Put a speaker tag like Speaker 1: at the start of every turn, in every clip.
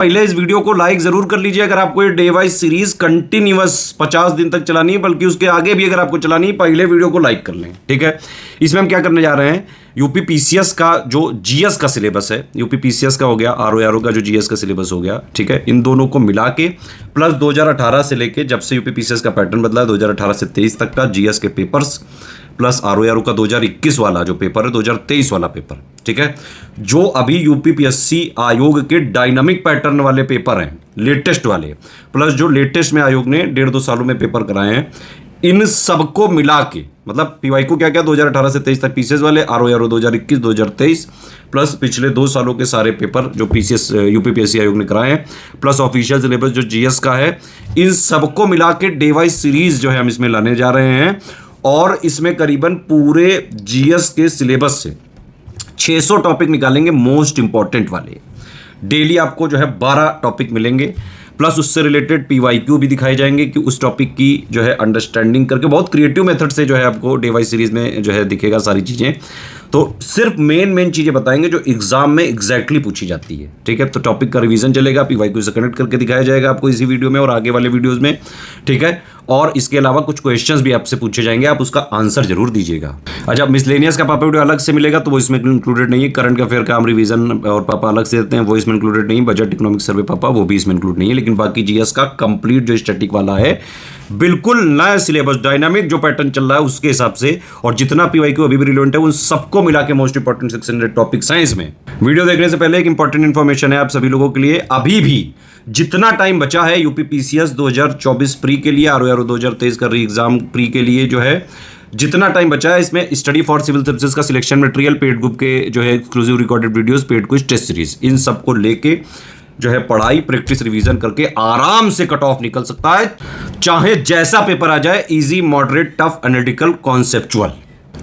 Speaker 1: पहले इस वीडियो को लाइक जरूर कर लीजिए अगर आपको ये डे वाइज सीरीज कंटिन्यूअस 50 दिन तक चलानी है, बल्कि उसके आगे भी अगर आपको चलानी है, पहले वीडियो को लाइक कर लें। ठीक है, इसमें हम क्या करने जा रहे हैं, यूपी पीसीएस का जो जीएस का सिलेबस है, यूपी पीसीएस का हो गया, आरओ का जो जीएस का सिलेबस हो गया, ठीक है, इन दोनों को मिला के प्लस 2018 से लेके जब से यूपी पीसीएस का पैटर्न बदला है 2018 से 23 तक का जीएस के पेपर्स प्लस आरओ का 2021 वाला जो पेपर है, 2023 वाला पेपर, ठीक है, जो अभी यूपीपीएससी आयोग के डायनामिक पैटर्न वाले पेपर हैं, लेटेस्ट वाले, प्लस जो लेटेस्ट में आयोग ने 1.5-2 सालों में पेपर कराए हैं, इन सबको मिला के मतलब पीवाई को क्या क्या 2018 से 23 तक पीसीएस वाले, आरओ 2021 2023 प्लस पिछले 2 सालों के सारे पेपर जो पीसीएस यूपीपीएससी आयोग ने कराए हैं, प्लस ऑफिशियल सिलेबस जो जीएस का है, इन सबको मिला के डे वाइज सीरीज जो है हम इसमें लाने जा रहे हैं। और इसमें करीबन पूरे जीएस के सिलेबस से 600 टॉपिक निकालेंगे, मोस्ट इंपॉर्टेंट वाले। डेली आपको जो है 12 टॉपिक मिलेंगे, प्लस उससे रिलेटेड पीवाईक्यू भी दिखाए जाएंगे कि उस टॉपिक की जो है अंडरस्टैंडिंग करके बहुत क्रिएटिव मेथड से जो है आपको डे वाइज सीरीज में जो है दिखेगा सारी चीज़ें। तो सिर्फ मेन चीज़ें बताएंगे जो एग्जाम में एग्जैक्टली पूछी जाती है। ठीक है, तो टॉपिक का रिवीजन चलेगा, पीवाईक्यू से कनेक्ट करके दिखाया जाएगा आपको इसी वीडियो में और आगे वाले वीडियोस में। ठीक है, और इसके अलावा कुछ क्वेश्चंस भी आपसे पूछे जाएंगे, आप उसका आंसर जरूर दीजिएगा। अच्छा, मिसलेनियस का पापा वीडियो अलग से मिलेगा तो वो इसमें इंक्लूडेड नहीं है। करंट अफेयर का हम रिवीजन और पापा अलग से देते हैं, वो इसमें इंक्लूडेड नहीं है। बजट इकोनॉमिक सर्वे पापा वो भी इसमें इंक्लूड नहीं है। लेकिन बाकी जीएस का कंप्लीट जो स्टैटिक वाला है, बिल्कुल नया सिलेबस, डायनामिक जो पैटर्न चल रहा है उसके हिसाब से, और जितना पीवाईक्यू अभी भी रिलेवेंट है उन सबको मिला के मोस्ट इंपॉर्टेंट 600 टॉपिक्स हैं इसमें। वीडियो देखने से पहले एक इंपॉर्टेंट इंफॉर्मेशन है आप सभी लोगों के लिए, अभी भी जितना टाइम बचा है यूपी पीसीएस 2024 प्री के लिए, आरओ 2023 का री एग्जाम प्री के लिए जो है जितना टाइम बचा है, इसमें स्टडी फॉर सिविल सर्विसेज का सिलेक्शन मटेरियल, पेड ग्रुप के जो है exclusive recorded videos, paid quiz, test series, इन सबको लेके जो है पढ़ाई प्रैक्टिस रिवीजन करके आराम से कट ऑफ निकल सकता है, चाहे जैसा पेपर आ जाए, easy moderate tough analytical conceptual.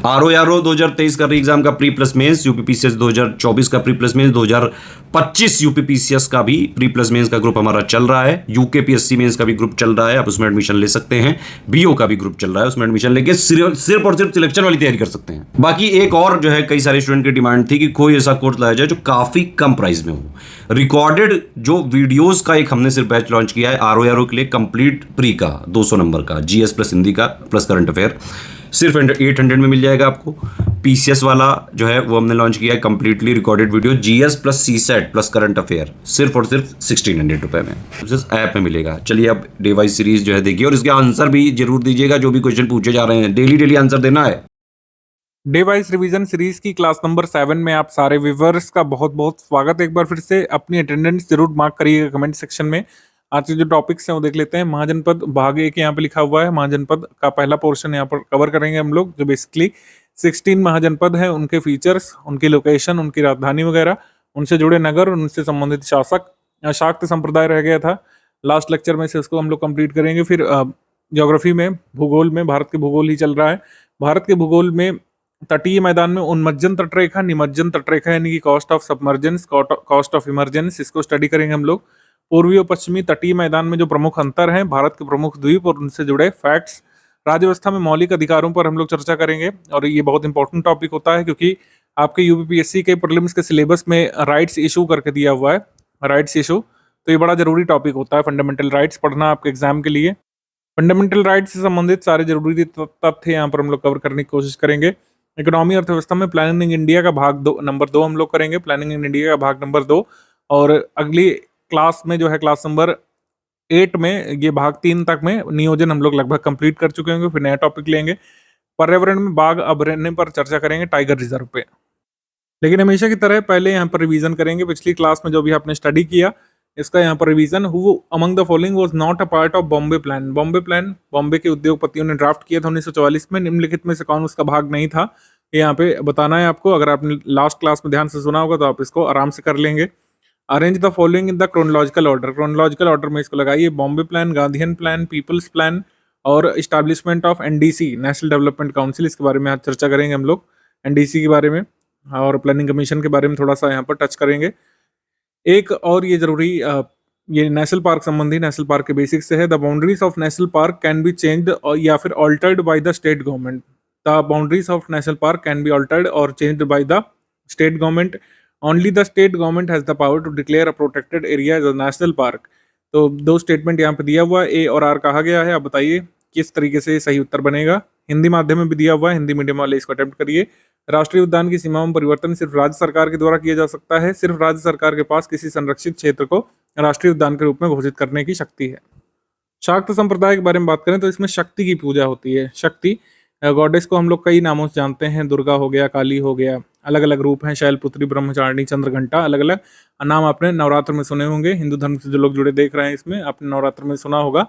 Speaker 1: RO 2023 का री एग्जाम का प्री प्लस मेंस, यूपीपीसीएस 2024 का प्री प्लस मेंस, 2025 यूपीपीसीएस का भी प्री प्लस मेंस का ग्रुप हमारा चल रहा है, यूकेपीएससी मेंस का भी ग्रुप चल रहा है, आप उसमें एडमिशन ले सकते हैं, बीओ का भी ग्रुप चल रहा है, उसमें एडमिशन लेके सिर्फ और सिर्फ सिलेक्शन वाली तैयारी कर सकते हैं। बाकी एक और जो है कई सारे स्टूडेंट की डिमांड थी कि कोई ऐसा कोर्स लाया जाए जो काफी कम प्राइस में हो। रिकॉर्डेड जो वीडियोस का एक हमने सिर्फ बैच लॉन्च किया है आरओ के लिए, कंप्लीट प्री का 200 नंबर का, जीएस प्लस हिंदी का प्लस करंट अफेयर, सिर्फ 800 में मिल जाएगा आपको। पीसीएस वाला जो है वो हमने लॉन्च किया है completely recorded video, GS plus CSAT plus current affair, सिर्फ और सिर्फ 1600 रुपए में ऐप में मिलेगा। चलिए अब डे वाइज सीरीज जो है देखिए, और इसके आंसर भी जरूर दीजिएगा, जो भी क्वेश्चन पूछे जा रहे हैं डेली आंसर देना है।
Speaker 2: डे वाइज रिवीजन सीरीज की क्लास नंबर 7 में आप सारे व्यूअर्स का बहुत बहुत स्वागत है। एक बार फिर से अपनी अटेंडेंस जरूर मार्क करिएगा कमेंट सेक्शन में। आज के जो टॉपिक्स हैं वो देख लेते हैं। महाजनपद भाग 1 यहाँ पे लिखा हुआ है, महाजनपद का पहला पोर्शन यहाँ पर कवर करेंगे हम लोग, जो बेसिकली 16 महाजनपद है, उनके फीचर्स, उनकी लोकेशन, उनकी राजधानी वगैरह, उनसे जुड़े नगर, उनसे संबंधित शासक, शाक्त संप्रदाय रह गया था लास्ट लेक्चर में से, उसको हम लोग कंप्लीट करेंगे। फिर ज्योग्राफी में, भूगोल में, भारत के भूगोल ही चल रहा है, भारत के भूगोल में तटीय मैदान में उन्मज्जन तटरेखा, निमज्जन तटरेखा यानी कि cost of submergence, cost of emergence, इसको स्टडी करेंगे हम लोग। पूर्वी और पश्चिमी तटीय मैदान में जो प्रमुख अंतर हैं, भारत के प्रमुख द्वीप और उनसे जुड़े फैक्ट्स, राज्य व्यवस्था में मौलिक अधिकारों पर हम लोग चर्चा करेंगे। और ये बहुत इंपॉर्टेंट टॉपिक होता है क्योंकि आपके यूपीपीएससी के प्रीलिम्स के सिलेबस में राइट्स इशू करके दिया हुआ है, राइट्स इशू, तो ये बड़ा जरूरी टॉपिक होता है। फंडामेंटल राइट्स पढ़ना आपके एग्जाम के लिए, फंडामेंटल राइट्स से संबंधित सारे जरूरी तथ्य यहाँ पर हम लोग कवर करने की कोशिश करेंगे। इकोनॉमी अर्थव्यवस्था में प्लानिंग इन इंडिया का भाग 2 नंबर 2 हम लोग करेंगे, प्लानिंग इन इंडिया का भाग नंबर 2। और अगली क्लास में जो है क्लास नंबर 8 में ये भाग 3 तक में नियोजन हम लोग लगभग कंप्लीट कर चुके होंगे। फिर नया टॉपिक लेंगे, पर्यावरण में बाघ अभयारण्य पर चर्चा करेंगे, टाइगर रिजर्व पे। लेकिन हमेशा की तरह पहले यहाँ पर रिवीजन करेंगे पिछली क्लास में जो भी आपने स्टडी किया, इसका यहाँ पर revision. Who among the following was not a part of Bombay plan. Bombay plan Bombay के उद्योगपतियों ने ड्राफ्ट किया था 1944 में, निम्नलिखित में से कौन उसका भाग नहीं था, ये यहाँ पे बताना है आपको। अगर आपने लास्ट क्लास में ध्यान से सुना होगा तो आप इसको आराम से कर लेंगे। Arrange the following in the chronological order, chronological order में इसको लगाइए। Bombay plan, Gandhian plan, people's plan और establishment of NDC, national development council, इसके बारे में आज चर्चा करेंगे हम लोग, एनडीसी के बारे में, और प्लानिंग कमीशन के बारे में थोड़ा सा यहाँ पर टच करेंगे। एक और ये जरूरी ये नेशनल पार्क संबंधी, नेशनल पार्क के बेसिक्स से है। The boundaries of national park can be changed या फिर altered by the state government. The boundaries of national park can be altered और changed by the state government. Only the state government has the power to declare a protected area as a national park. तो दो statement यहाँ पे दिया हुआ है, ए और are कहा गया है। आप बताइए किस तरीके से सही उत्तर बनेगा। हिंदी माध्यम में भी दिया हुआ है, हिंदी मीडियम वाले इसको अटेम्प्ट करिए। राष्ट्रीय उद्यान की सीमाओं में परिवर्तन सिर्फ राज्य सरकार के द्वारा किया जा सकता है। सिर्फ राज्य सरकार के पास किसी संरक्षित क्षेत्र को राष्ट्रीय उद्यान के रूप में घोषित करने की शक्ति है। शाक्त संप्रदाय के बारे में बात करें तो इसमें शक्ति की पूजा होती है। शक्ति गॉडेस को हम लोग कई नामों से जानते हैं, दुर्गा हो गया, काली हो गया, अलग अलग रूप हैं, शैलपुत्री, ब्रह्मचारिणी, चंद्रघंटा, अलग अलग नाम आपने नवरात्र में सुने होंगे। हिंदू धर्म से जो लोग जुड़े देख रहे हैं इसमें आपने नवरात्र में सुना होगा।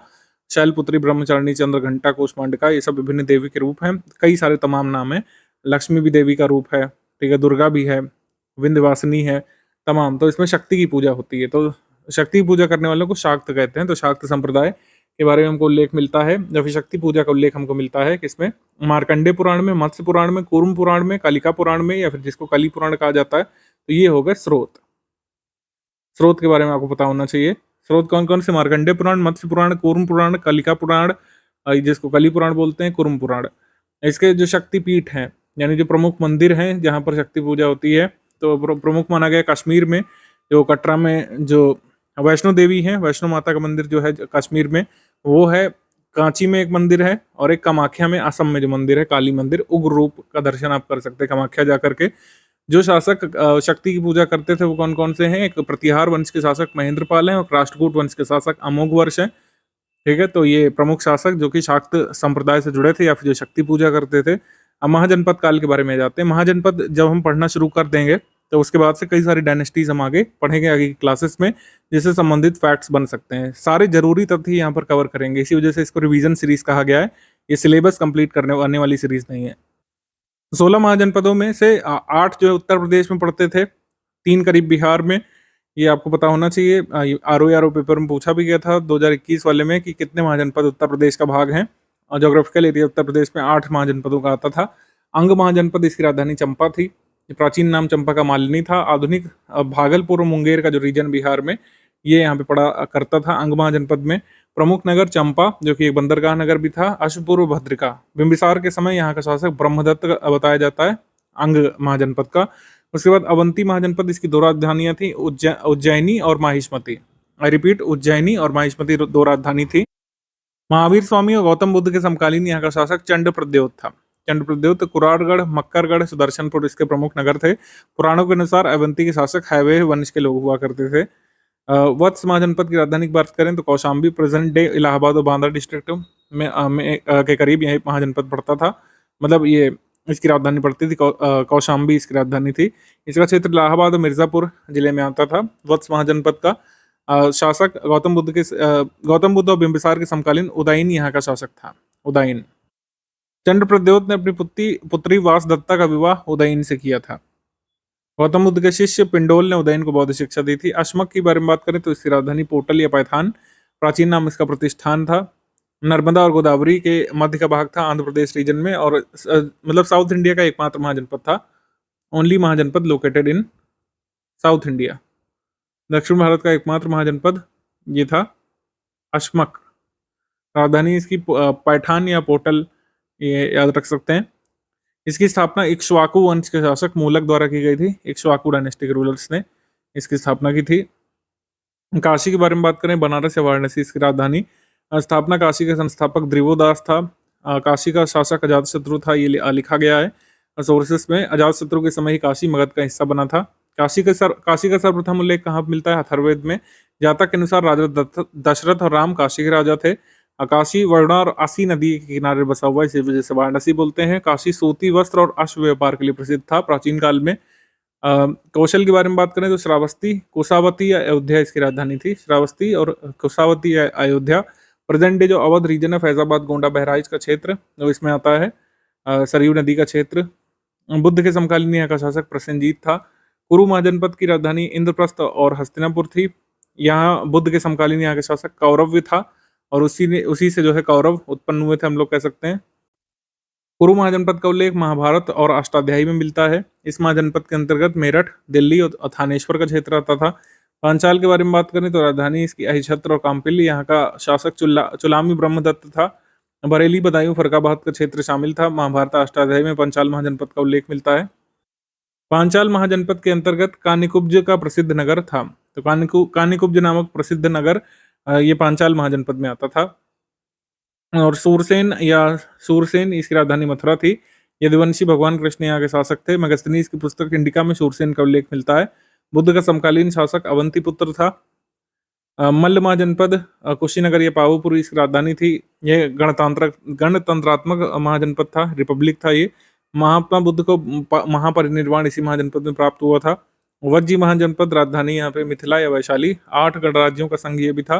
Speaker 2: शैलपुत्री, ब्रह्मचारिणी, चंद्रघंटा, कूष्मांडका, ये सब विभिन्न देवी के रूप हैं। कई सारे तमाम नाम है। लक्ष्मी भी देवी का रूप है, ठीक है, दुर्गा भी है, विंध्यवासिनी है, तमाम। तो इसमें शक्ति की पूजा होती है। तो शक्ति की पूजा करने वालों को शाक्त कहते हैं। तो शाक्त संप्रदाय के बारे में हमको उल्लेख मिलता है, या फिर शक्ति पूजा का उल्लेख हमको मिलता है किसमें? मार्कंडेय पुराण में, मत्स्य पुराण में, कूर्म पुराण में, कालिका पुराण में, या फिर जिसको कली पुराण कहा जाता है। तो ये हो गए स्रोत। स्रोत के बारे में आपको पता होना चाहिए। स्रोत कौन कौन से? मार्कंडेय पुराण, मत्स्य पुराण, कूर्म पुराण, कलिका पुराण, जिसको कली पुराण बोलते हैं, कूर्म पुराण। इसके जो शक्तिपीठ हैं, यानी जो प्रमुख मंदिर हैं जहाँ पर शक्ति पूजा होती है, तो प्रमुख माना गया कश्मीर में, जो कटरा में जो वैष्णो देवी है, वैष्णो माता का मंदिर जो है कश्मीर में, वो है। कांची में एक मंदिर है, और एक कामाख्या में, असम में जो मंदिर है, काली मंदिर, उग्र रूप का दर्शन आप कर सकते हैं कामाख्या जा करके। जो शासक शक्ति की पूजा करते थे वो कौन कौन से हैं? एक प्रतिहार वंश के शासक महेंद्रपाल हैं, और राष्ट्रकूट वंश के शासक अमोघवर्ष हैं, ठीक है। तो ये प्रमुख शासक जो कि शाक्त संप्रदाय से जुड़े थे या फिर जो शक्ति पूजा करते थे। अब महाजनपद काल के बारे में जाते हैं। महाजनपद जब हम पढ़ना शुरू कर देंगे तो उसके बाद से कई सारी डायनेस्टीज हम आगे पढ़ेंगे आगे की क्लासेस में, जिससे संबंधित फैक्ट्स बन सकते हैं। सारे जरूरी तथ्य यहाँ पर कवर करेंगे, इसी वजह से इसको रिवीजन सीरीज कहा गया है। ये सिलेबस कंप्लीट करने आने वाली सीरीज नहीं है। 16 महाजनपदों में से 8 जो है उत्तर प्रदेश में पड़ते थे, 3 करीब बिहार में। ये आपको पता होना चाहिए। आरओ पेपर में पूछा भी गया था 2021 वाले में कि कितने महाजनपद उत्तर प्रदेश का भाग हैं। और जोग्राफिकल एरिया उत्तर प्रदेश में 8 महाजनपदों का आता था। अंग महाजनपद, इसकी राजधानी चंपा थी। प्राचीन नाम चंपा का मालिनी था। आधुनिक भागलपुर और मुंगेर का जो रीजन बिहार में, ये यहाँ पे पड़ा करता था अंग महाजनपद में। प्रमुख नगर चंपा, जो कि एक बंदरगाह नगर भी था। अश्वपूर्व भद्रिका, बिंबिसार के समय यहाँ का शासक ब्रह्मदत्त बताया जाता है अंग महाजनपद का। उसके बाद अवंती महाजनपद, इसकी 2 राजधानियां थी, उज्जैनी और माहिष्मती। आई रिपीट, उज्जैनी और माहिष्मती 2 राजधानी थी। महावीर स्वामी और गौतम बुद्ध के समकालीन यहाँ का शासक चंड प्रद्योत था। चंड प्रद्योत कुरारगढ़, मक्करगढ़, सुदर्शनपुर इसके प्रमुख नगर थे। पुराणों के अनुसार अवंती के शासक हैवे वंश के लोग हुआ करते थे। वत्स महाजनपद की राजधानी की बात करें तो कौशाम्बी, प्रेजेंट डे इलाहाबाद और बांद्रा डिस्ट्रिक्ट के करीब यही महाजनपद पड़ता था। मतलब ये इसकी राजधानी पड़ती थी, कौशाम्बी इसकी राजधानी थी। इसका क्षेत्र इलाहाबाद और मिर्जापुर जिले में आता था। वत्स महाजनपद का शासक गौतम बुद्ध और बिंबिसार के समकालीन उदयन यहाँ का शासक था। उदयन। चंद्र प्रद्योत ने अपनी पुत्री वासदत्ता का विवाह उदयन से किया था। गौतम बुद्ध के शिष्य पिंडोल ने उदयन को बौद्ध शिक्षा दी थी। अश्मक की बारे में बात करें तो इसकी राजधानी पोटल या पैथान, प्राचीन नाम इसका प्रतिष्ठान था। नर्मदा और गोदावरी के मध्य का भाग था आंध्र प्रदेश रीजन में, और मतलब साउथ इंडिया का एकमात्र महाजनपद था। Only mahajanapada located in South India. दक्षिण भारत का एकमात्र महाजनपद ये था अश्मक। राजधानी इसकी पैठान या पोटल, ये याद रख सकते हैं। इसकी स्थापना इक्ष्वाकु वंश के शासक मूलक द्वारा की गई थी। इक्ष्वाकु डायनेस्टी के रूलर्स ने इसकी स्थापना की थी। काशी के बारे में बात करें, बनारस या वाराणसी इसकी राजधानी। स्थापना काशी के संस्थापक द्रिवोदास था। काशी का शासक अजातशत्रु था, ये लिखा गया है सोर्सेस में। अजातशत्रु के समय ही काशी मगध का हिस्सा बना था। काशी का सर्वप्रथम उल्लेख कहाँ मिलता है? अथर्ववेद में। जातक के अनुसार राजा दशरथ और राम काशी के राजा थे। काशी वर्णा और आसी नदी के किनारे बसा हुआ है, इसी वजह से वाराणसी बोलते हैं। काशी सूती वस्त्र और अश्व व्यापार के लिए प्रसिद्ध था प्राचीन काल में। कौशल के बारे में बात करें तो श्रावस्ती, कुशावती या अयोध्या इसकी राजधानी थी। श्रावस्ती और कुशावती या अयोध्या। प्रेजेंट डे जो अवध रीजन है, फैजाबाद, गोंडा, बहराइच का क्षेत्र जो इसमें आता है, सरयू नदी का क्षेत्र। बुद्ध के समकालीन यहाँ का शासक प्रसेनजीत था। कुरु महाजनपद की राजधानी इंद्रप्रस्थ और हस्तिनापुर थी। यहाँ बुद्ध के समकालीन यहाँ का शासक कौरव्य था, और उसी से जो है कौरव उत्पन्न हुए थे, हम लोग कह सकते हैं। कुरु महाजनपद का उल्लेख महाभारत और अष्टाध्यायी में मिलता है। इस महाजनपद के अंतर्गत मेरठ, दिल्ली और थानेश्वर का क्षेत्र आता था। पांचाल के बारे में बात करें तो राजधानी इसकी अहिछत्र और काम्पिली। यहाँ का शासक चुलामी ब्रह्मदत्त था। बरेली, बदायूं, फरक्काबाद का क्षेत्र शामिल था। महाभारत अष्टाध्यायी में पंचाल महाजनपद का उल्लेख मिलता है। पांचाल महाजनपद के अंतर्गत कानिकुब्ज का प्रसिद्ध नगर था। तो कानिकुब्ज नामक प्रसिद्ध नगर ये पांचाल महाजनपद में आता था। और सूरसेन इसकी राजधानी मथुरा थी। यदुवंशी भगवान कृष्ण यहाँ के शासक थे। मेगस्थनीज की पुस्तक इंडिका में सूरसेन का उल्लेख मिलता है। बुद्ध का समकालीन शासक अवंती पुत्र था। मल्ल महाजनपद कुशीनगर ये पावपुर इसकी राजधानी थी। ये गणतंत्रात्मक महाजनपद था, रिपब्लिक था ये। महात्मा बुद्ध को महापरिनिर्वाण इसी महाजनपद में प्राप्त हुआ था। वज्जी महाजनपद राजधानी यहाँ पे मिथिला या वैशाली। 8 गणराज्यों का संघ ये भी था।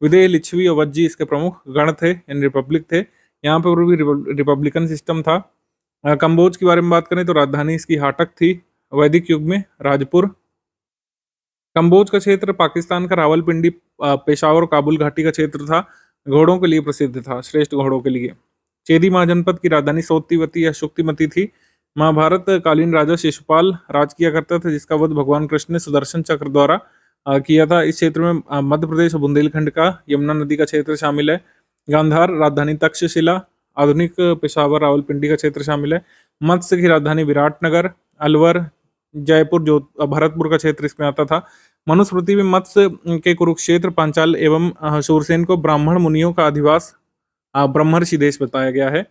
Speaker 2: विदेह, लिच्छवी और वज्जी इसके प्रमुख गण थे, यानी रिपब्लिक थे। यहाँ पर भी रिपब्लिकन सिस्टम था। कंबोज के बारे में बात करें तो राजधानी इसकी हाटक थी। वैदिक युग में राजपुर। कंबोज का क्षेत्र पाकिस्तान का रावलपिंडी, पेशावर और काबुल घाटी का क्षेत्र था। घोड़ों के लिए प्रसिद्ध था, श्रेष्ठ घोड़ों के लिए। चेदी महाजनपद की राजधानी सोत्तीवती या शुक्तिमती थी। महाभारत कालीन राजा शिशुपाल राज किया करता था, जिसका वध भगवान कृष्ण ने सुदर्शन चक्र द्वारा किया था। इस क्षेत्र में मध्य प्रदेश और बुंदेलखंड का यमुना नदी का क्षेत्र शामिल है। गांधार राजधानी तक्षशिला, आधुनिक पेशावर रावलपिंडी का क्षेत्र शामिल है। मत्स्य की राजधानी विराटनगर, अलवर, जयपुर, जो भरतपुर का क्षेत्र इसमें आता था। मनुस्मृति में मत्स्य के कुरुक्षेत्र, पांचाल एवं शूरसेन को ब्राह्मण मुनियों का अधिवास ब्रह्मर्षि देश बताया गया है।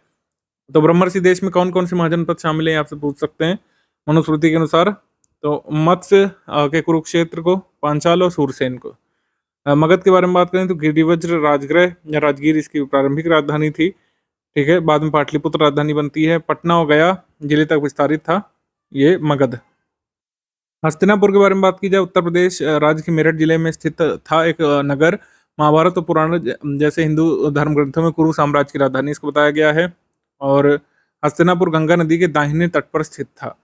Speaker 2: तो ब्रह्मर्षि देश में कौन कौन से महाजनपद शामिल हैं आपसे पूछ सकते हैं मनुस्मृति के अनुसार। तो मत्स्य के कुरुक्षेत्र को, पांचाल और शूरसेन को। मगध के बारे में बात करें तो गिरिवज्र राजगृह या राजगीर इसकी प्रारंभिक राजधानी थी। ठीक है, बाद में पाटलिपुत्र राजधानी बनती है। पटना और गया जिले तक विस्तारित था ये मगध। हस्तिनापुर के बारे में बात की जाए, उत्तर प्रदेश राज्य के मेरठ जिले में स्थित था एक नगर। महाभारत और पुराण जैसे हिंदू धर्म ग्रंथों में कुरु साम्राज्य की राजधानी इसको बताया गया है। और हस्तिनापुर गंगा नदी के दाहिने तट पर स्थित था।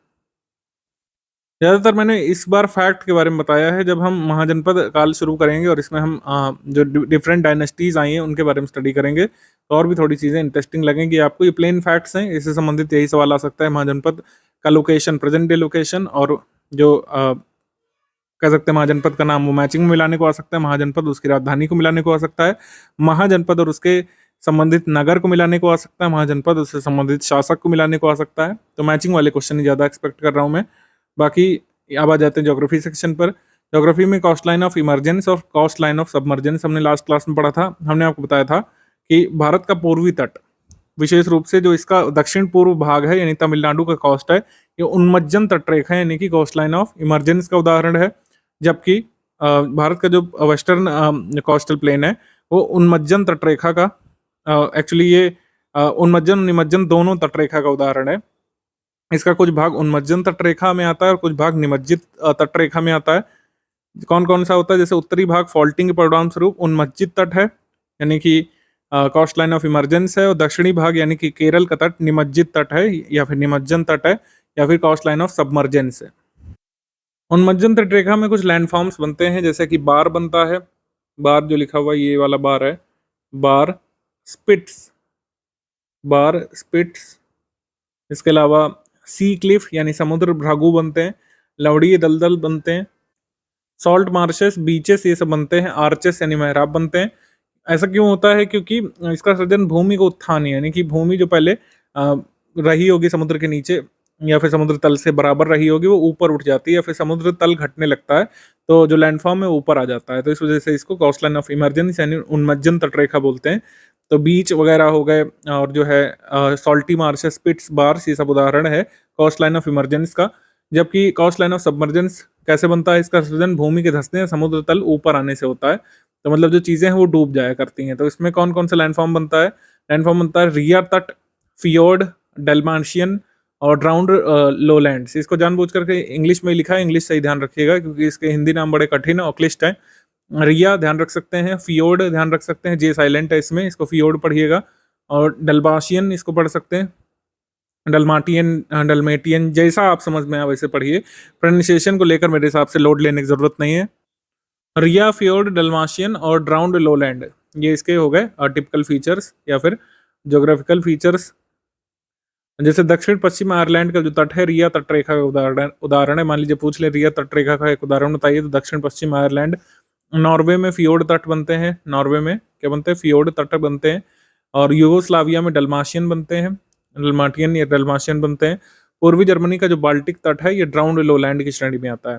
Speaker 2: ज़्यादातर मैंने इस बार फैक्ट के बारे में बताया है। जब हम महाजनपद काल शुरू करेंगे और इसमें हम जो डिफरेंट डायनेस्टीज आई हैं उनके बारे में स्टडी करेंगे तो और भी थोड़ी चीज़ें इंटरेस्टिंग लगेंगी आपको। ये प्लेन फैक्ट्स हैं, इससे संबंधित यही सवाल आ सकता है। महाजनपद का लोकेशन, प्रेजेंट डे लोकेशन, और जो कह सकते हैं महाजनपद का नाम वो मैचिंग में मिलाने को आ सकता है। महाजनपद उसकी राजधानी को मिलाने को आ सकता है। महाजनपद और उसके संबंधित नगर को मिलाने को आ सकता है। महाजनपद उससे संबंधित शासक को मिलाने को आ सकता है। तो मैचिंग वाले क्वेश्चन ही ज़्यादा एक्सपेक्ट कर रहा हूँ मैं। बाकी अब आ जाते हैं ज्योग्राफी सेक्शन पर। ज्योग्राफी में कोस्ट लाइन ऑफ इमरजेंस और कोस्ट लाइन ऑफ सबमर्जेंस हमने लास्ट क्लास में पढ़ा था। हमने आपको बताया था कि भारत का पूर्वी तट, विशेष रूप से जो इसका दक्षिण पूर्व भाग है यानी तमिलनाडु का कोस्ट है, ये उन्मज्जन तटरेखा यानी कि कोस्ट लाइन ऑफ इमरजेंस का उदाहरण है। जबकि भारत का जो वेस्टर्न कोस्टल प्लेन है वो उन्मज्जन तटरेखा का, एक्चुअली ये उन्मज्जन निमज्जन दोनों तटरेखा का उदाहरण है। इसका कुछ भाग उन्मज्जन तटरेखा में आता है और कुछ भाग निमज्जित तटरेखा में आता है। कौन कौन सा होता है? जैसे उत्तरी भाग फॉल्टिंग के परिणाम स्वरूप उन्मज्जित तट है यानी कि कोस्ट लाइन ऑफ इमरजेंस है, और दक्षिणी भाग यानी कि केरल का तट निमज्जित तट है या फिर निमज्जन तट है या फिर कोस्ट लाइन ऑफ सबमर्जेंस है। उन्मज्जन तटरेखा में कुछ लैंडफॉर्म्स बनते हैं, जैसे कि बार बनता है। बार जो लिखा हुआ ये वाला बार है, बार स्पिट्स, बार स्पिट्स। इसके अलावा सी क्लिफ यानी समुद्र भ्रागु बनते हैं। लवड़ीय दलदल बनते हैं। सॉल्ट मार्शेस, बीचेस ये सब बनते हैं। आर्चेस यानी मेहराब बनते हैं। ऐसा क्यों होता है? क्योंकि इसका सृजन भूमि को उत्थान यानी कि भूमि जो पहले रही होगी समुद्र के नीचे या फिर समुद्र तल से बराबर रही होगी, वो ऊपर उठ जाती है या फिर समुद्र तल घटने लगता है, तो जो लैंडफॉर्म है ऊपर आ जाता है। तो इस वजह से इसको कोस्ट लाइन ऑफ इमरजेंस यानी उन्मज्जन तटरेखा बोलते हैं। तो बीच वगैरह हो गए और जो है सॉल्टी मार्शेस, स्पिट्स, बार्स, ये सब उदाहरण है कोस्ट लाइन ऑफ इमरजेंस का। जबकि कोस्ट लाइन ऑफ सबमर्जेंस कैसे बनता है? इसका सृजन भूमि के धंसने या समुद्र तल ऊपर आने से होता है। तो मतलब जो चीज़ें हैं वो डूब जाया करती हैं। तो इसमें कौन कौन सा लैंडफॉर्म बनता है? लैंडफॉर्म बनता है रिया तट, फियोर्ड, डेल्माशियन और ड्राउंड लोलैंड्स। इसको जानबूझ करके इंग्लिश में लिखा है, इंग्लिश से ही ध्यान रखिएगा क्योंकि इसके हिंदी नाम बड़े कठिन और क्लिष्ट हैं। रिया ध्यान रख सकते हैं, फियोर्ड ध्यान रख सकते हैं, जे साइलेंट है इसमें, इसको फियोर्ड पढ़िएगा। और डलबाशियन इसको पढ़ सकते हैं, डलमाटियन, डलमेटियन, जैसा आप समझ में आए वैसे पढ़िए। प्रोनाउंसिएशन को लेकर मेरे हिसाब से लोड लेने की जरूरत नहीं है। रिया, फियोर्ड, डलमाशियन और ड्राउंड लोलैंड, ये इसके हो गए टिपिकल फीचर्स या फिर ज्योग्राफिकल फीचर्स। जैसे दक्षिण पश्चिम आयरलैंड का जो तट है रिया तटरेखा का उदाहरण है। मान लीजिए पूछ ले रिया तटरेखा का एक उदाहरण बताइए, तो दक्षिण पश्चिम आयरलैंड। नॉर्वे में फियोर्ड तट बनते हैं। नॉर्वे में क्या बनते हैं? फियोर्ड तट बनते हैं। और यूगोस्लाविया में डलमाशियन बनते हैं, डलमाटियन या डलमाशियन बनते हैं। पूर्वी जर्मनी का जो बाल्टिक तट है ये ड्राउंड लोलैंड की श्रेणी में आता है।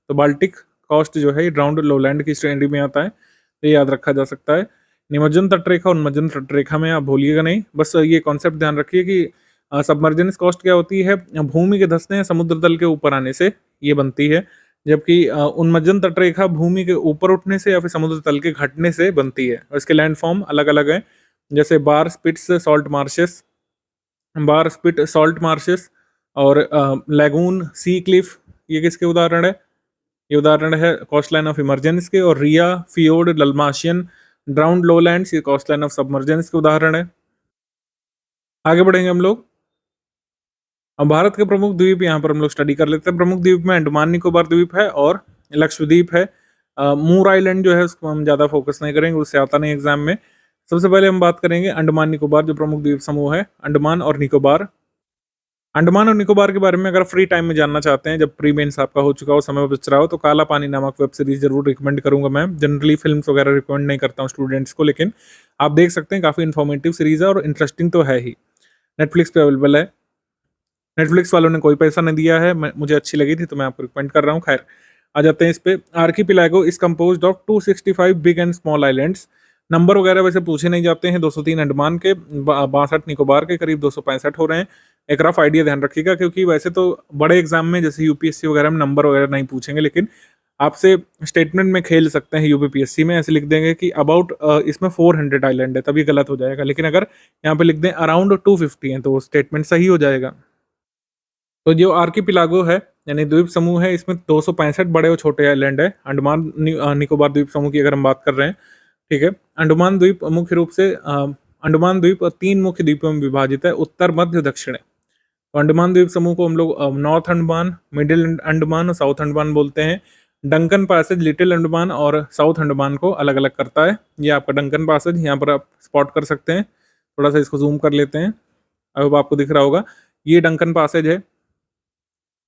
Speaker 2: तो बाल्टिक कोस्ट जो है ये ड्राउंड लोलैंड की श्रेणी में आता है, तो ये याद रखा जा सकता है। निमज्जन तटरेखा और उन्मज्जन तटरेखा में आप भूलिएगा नहीं, बस ये कॉन्सेप्ट ध्यान रखिए कि सबमर्जेंस कॉस्ट क्या होती है, भूमि के धंसने या समुद्र तल के ऊपर आने से ये बनती है, जबकि उन्मज्जन तटरेखा भूमि के ऊपर उठने से या फिर समुद्र तल के घटने से बनती है। और इसके लैंड फॉर्म अलग अलग हैं, जैसे बार स्पिट्स सॉल्ट मार्शेस, बार स्पिट सॉल्ट मार्शेस और लैगून सी क्लिफ, ये किसके उदाहरण है? ये उदाहरण है कोस्टलाइन ऑफ इमरजेंस के। और रिया, फियोर्ड, डल्माशियन, ड्राउंड लोलैंड्स, ये कोस्टलाइन ऑफ सबमर्जेंस के उदाहरण है। आगे बढ़ेंगे हम लोग। अब भारत के प्रमुख द्वीप यहाँ पर हम लोग स्टडी कर लेते हैं। प्रमुख द्वीप में अंडमान निकोबार द्वीप है और लक्षद्वीप है। मूर आइलैंड जो है उसको हम ज़्यादा फोकस नहीं करेंगे, उससे आता नहीं एग्जाम में। सबसे पहले हम बात करेंगे अंडमान निकोबार, जो प्रमुख द्वीप समूह है अंडमान और निकोबार। अंडमान और निकोबार के बारे में अगर फ्री टाइम में जानना चाहते हैं, जब प्री मेंस आपका हो चुका हो, समय बच रहा हो, तो काला पानी नामक वेब सीरीज जरूर रिकमेंड करूंगा मैं। जनरली फिल्म्स वगैरह रिकमेंड नहीं करता हूँ स्टूडेंट्स को, लेकिन आप देख सकते हैं, काफ़ी इन्फॉर्मेटिव सीरीज है और इंटरेस्टिंग तो है ही। नेटफ्लिक्स पे अवेलेबल है। नेटफ्लिक्स वालों ने कोई पैसा नहीं दिया है, मुझे अच्छी लगी थी तो मैं आपको रिकमेंड कर रहा हूँ। खैर, आ जाते हैं इस पे। Archipelago is composed of 265 big and small islands. Number वगैरह वैसे पूछे नहीं जाते हैं। 203 अंडमान के, 62 निकोबार के, करीब 265 हो रहे हैं। एक रफ आइडिया ध्यान रखिएगा, क्योंकि वैसे तो बड़े एग्जाम में जैसे यूपीएससी वगैरह में नंबर वगैरह नहीं पूछेंगे, लेकिन आपसे स्टेटमेंट में खेल सकते हैं। यूपीपीएससी में ऐसे लिख देंगे कि अबाउट इसमें 400 आइलैंड है, तभी गलत हो जाएगा। लेकिन अगर यहाँ पे लिख दें अराउंड 250 है, तो स्टेटमेंट सही हो जाएगा। तो जो आर्कीपिलागो है यानी द्वीप समूह है, इसमें 265 बड़े और छोटे आइलैंड है। अंडमान निकोबार द्वीप समूह की अगर हम बात कर रहे हैं, ठीक है। अंडमान द्वीप मुख्य रूप से अंडमान द्वीप 3 मुख्य द्वीपों में विभाजित है, उत्तर, मध्य, दक्षिण। तो अंडमान द्वीप समूह को हम लोग नॉर्थ अंडमान, मिडिल अंडमान और साउथ अंडमान बोलते हैं। डंकन पैसेज लिटिल अंडमान और साउथ अंडमान को अलग अलग करता है। ये आपका डंकन पैसेज यहाँ पर आप स्पॉट कर सकते हैं। थोड़ा सा इसको जूम कर लेते हैं, अब आपको दिख रहा होगा, ये डंकन पैसेज है।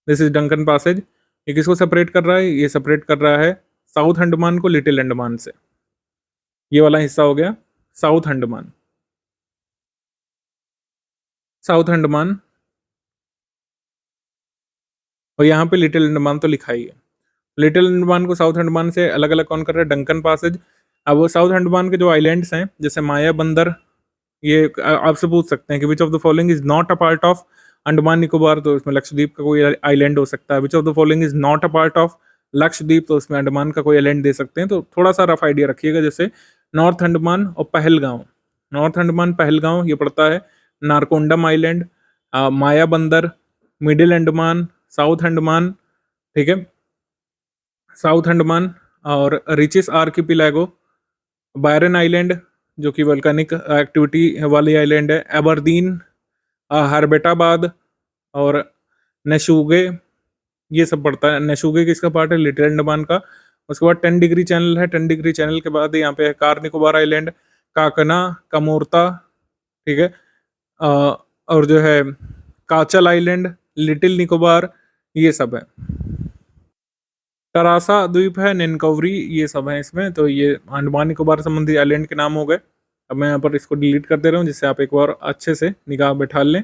Speaker 2: This is Duncan passage. ये किसको सेपरेट कर रहा है? ये सेपरेट कर रहा है साउथ अंडमान को लिटिल अंडमान से। ये वाला हिस्सा हो गया साउथ अंडमान। साउथ अंडमान और यहाँ पे लिटिल अंडमान तो लिखा ही है। लिटिल अंडमान को साउथ अंडमान से अलग अलग कौन कर रहा है? Duncan passage. अब वो साउथ अंडमान के जो आइलैंड्स हैं, जैसे माया बंदर, ये आपसे पूछ सकते हैं कि which of the following is not a part of Andaman Nicobar, तो इसमें लक्षद्वीप का कोई आइलैंड हो सकता है। Which of the following is not a part of Lakshadweep, तो उसमें अंडमान का कोई आइलैंड दे सकते हैं। तो थोड़ा सा रफ आइडिया रखिएगा, जैसे नॉर्थ अंडमान और पहलगांव। नॉर्थ अंडमान पहलगांव ये पड़ता है नारकोंडम आइलैंड, माया बंदर, मिडिल अंडमान, साउथ अंडमान, ठीक है, साउथ अंडमान और रिचिस आर्किपिलागो, बायरन आइलैंड जो कि वोल्केनिक एक्टिविटी वाली आइलैंड है, एबरदीन, हरबेटाबाद और नेशुगे, ये सब पड़ता है। नेशुगे किसका पार्ट है? लिटिल अंडमान का। उसके बाद 10 डिग्री चैनल है। 10 डिग्री चैनल के बाद यहाँ पे है कार निकोबार आइलैंड, काकना, कमोरता, ठीक है, और जो है काचल आइलैंड, लिटिल निकोबार, ये सब है। टरासा द्वीप है, निनकवरी, ये सब है इसमें। तो ये अंडमान निकोबार संबंधी आइलैंड के नाम हो गए। अब मैं यहाँ पर इसको डिलीट कर दे रहा हूँ, जिससे आप एक बार अच्छे से निगाह बैठा लें।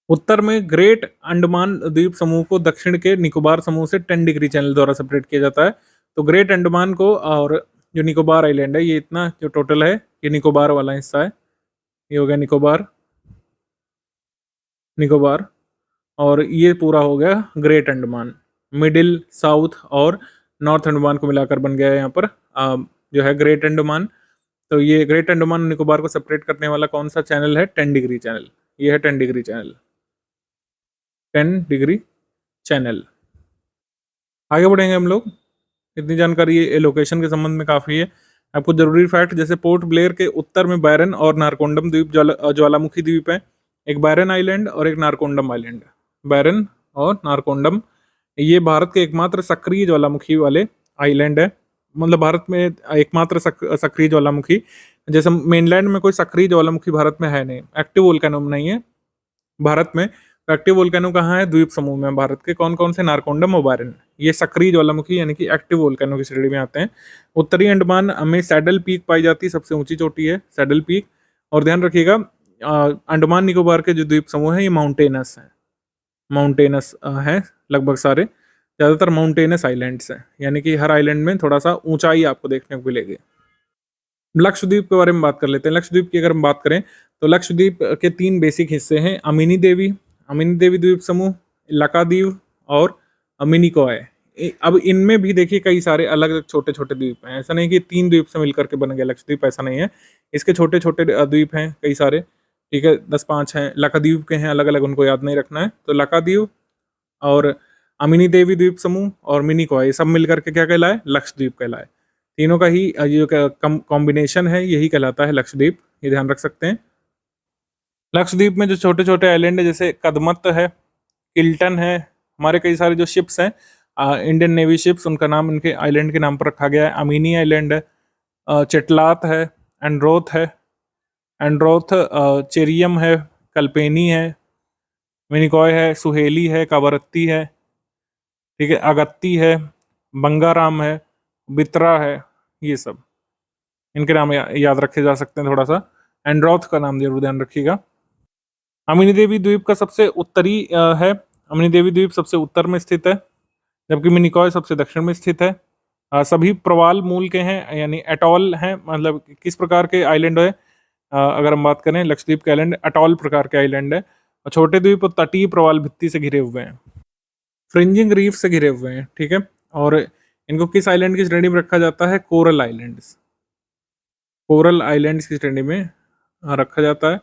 Speaker 2: उत्तर में ग्रेट अंडमान द्वीप समूह को दक्षिण के निकोबार समूह से 10 डिग्री चैनल द्वारा सेपरेट किया जाता है। तो ग्रेट अंडमान को और जो निकोबार आइलैंड है, ये इतना जो टोटल है, ये निकोबार वाला हिस्सा है। ये हो गया निकोबार, निकोबार, और ये पूरा हो गया ग्रेट अंडमान। मिडिल, साउथ और नॉर्थ अंडमान को मिलाकर बन गया है यहाँ पर जो है ग्रेट अंडमान। तो ये ग्रेट अंडमान और निकोबार को सेपरेट करने वाला कौन सा चैनल है? 10 डिग्री चैनल। ये है 10 डिग्री चैनल, 10 डिग्री चैनल। आगे बढ़ेंगे हम लोग। इतनी जानकारी ये लोकेशन के संबंध में काफ़ी है। आपको जरूरी फैक्ट, जैसे पोर्ट ब्लेयर के उत्तर में बैरन और नारकोंडम द्वीप ज्वालामुखी द्वीप है। एक बैरन आइलैंड और एक नारकोंडम आइलैंड। बैरन और नारकोंडम, ये भारत के एकमात्र सक्रिय ज्वालामुखी वाले आइलैंड है। मतलब भारत में एकमात्र सक्रिय ज्वालामुखी, जैसे मेनलैंड में कोई सक्रिय ज्वालामुखी भारत में है नहीं, एक्टिव वोल्केनो नहीं है भारत में। तो एक्टिव वोल्केनो कहाँ है? द्वीप समूह में भारत के। कौन कौन से? नारकोंडम और बैरन, ये सक्रिय ज्वालामुखी यानी कि एक्टिव वोल्केनो की श्रेणी में आते हैं। उत्तरी अंडमान में सैडल पीक पाई जाती है, सबसे ऊंची चोटी है सैडल पीक। और ध्यान रखिएगा, अंडमान निकोबार के जो द्वीप समूह है ये माउंटेनस है, माउंटेनस है लगभग सारे, ज़्यादातर माउंटेनस आइलैंड्स हैं, यानी कि हर आइलैंड में थोड़ा सा ऊंचाई आपको देखने को मिलेगी। लक्षद्वीप के बारे में बात कर लेते हैं। लक्षद्वीप की अगर हम बात करें तो लक्षद्वीप के 3 बेसिक हिस्से हैं, अमिनी देवी द्वीप समूह, लक्षद्वीप और मिनिकॉय। अब इनमें भी देखिए कई सारे अलग छोटे-छोटे द्वीप हैं, ऐसा नहीं कि 3 द्वीप से मिलकर के बन गया लक्षद्वीप, ऐसा नहीं है। इसके छोटे-छोटे द्वीप हैं कई सारे, ठीक है, 10-5 हैं। लक्षद्वीप के हैं अलग-अलग, उनको याद नहीं रखना है। तो लक्षद्वीप और अमिनी देवी द्वीप समूह और मिनिकॉय ये सब मिलकर के क्या कहलाए? लक्षद्वीप कहलाए। तीनों का ही ये कॉम्बिनेशन है, यही कहलाता है लक्षद्वीप, ये ध्यान रख सकते हैं। लक्षद्वीप में जो छोटे-छोटे आइलैंड है जैसे कदमत है, किल्टन है, हमारे कई सारे जो शिप्स हैं इंडियन नेवी शिप्स, उनका नाम उनके आइलैंड के नाम पर रखा गया है। अमीनी आइलैंड है, चेटलात है, एंड्रोथ चेरियम है, कल्पेनी है, मिनिकॉय है, सुहेली है, कावरत्ती है, ठीक है, अगत्ती है, बंगाराम है, बित्रा है, ये सब इनके नाम याद रखे जा सकते हैं थोड़ा सा। एंड्रोथ का नाम जरूर ध्यान रखिएगा। अमिनी देवी द्वीप का सबसे उत्तरी है, अमिनी देवी द्वीप सबसे उत्तर में स्थित है, जबकि मिनिकॉय सबसे दक्षिण में स्थित है। सभी प्रवाल मूल के हैं, यानी एटॉल हैं, मतलब किस प्रकार के आइलैंड है, अगर हम बात करें लक्षद्वीप के आइलैंड अटॉल प्रकार के आइलैंड है, और छोटे द्वीप तटीय प्रवाल भित्ति से घिरे हुए हैं, फ्रिंजिंग रीफ से घिरे हुए हैं, ठीक है। और इनको किस आइलैंड की श्रेणी में रखा जाता है? कोरल आइलैंड्स, कोरल आइलैंड्स की श्रेणी में रखा जाता है।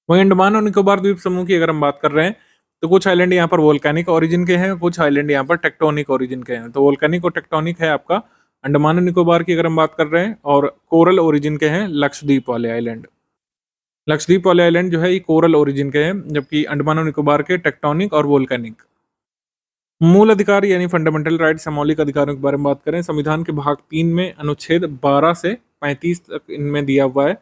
Speaker 2: वहीं अंडमान और निकोबार द्वीप समूह की अगर हम बात कर रहे हैं तो कुछ आइलैंड यहाँ पर वोल्केनिक ओरिजिन के हैं, कुछ आइलैंड यहाँ पर टेक्टोनिक ओरिजिन के हैं। तो वोल्केनिक और टेक्टोनिक है आपका अंडमान और निकोबार की अगर हम बात कर रहे हैं, और कोरल ओरिजिन के हैं लक्षद्वीप वाले आइलैंड। लक्षद्वीप वाले आइलैंड जो है ये कोरल ओरिजिन के हैं, जबकि अंडमान और निकोबार के टेक्टोनिक और वोल्केनिक। मूल अधिकार यानी फंडामेंटल राइट्स, मौलिक अधिकारों के बारे में बात करें, संविधान के भाग 3 में अनुच्छेद 12 से 35 तक इनमें दिया हुआ है।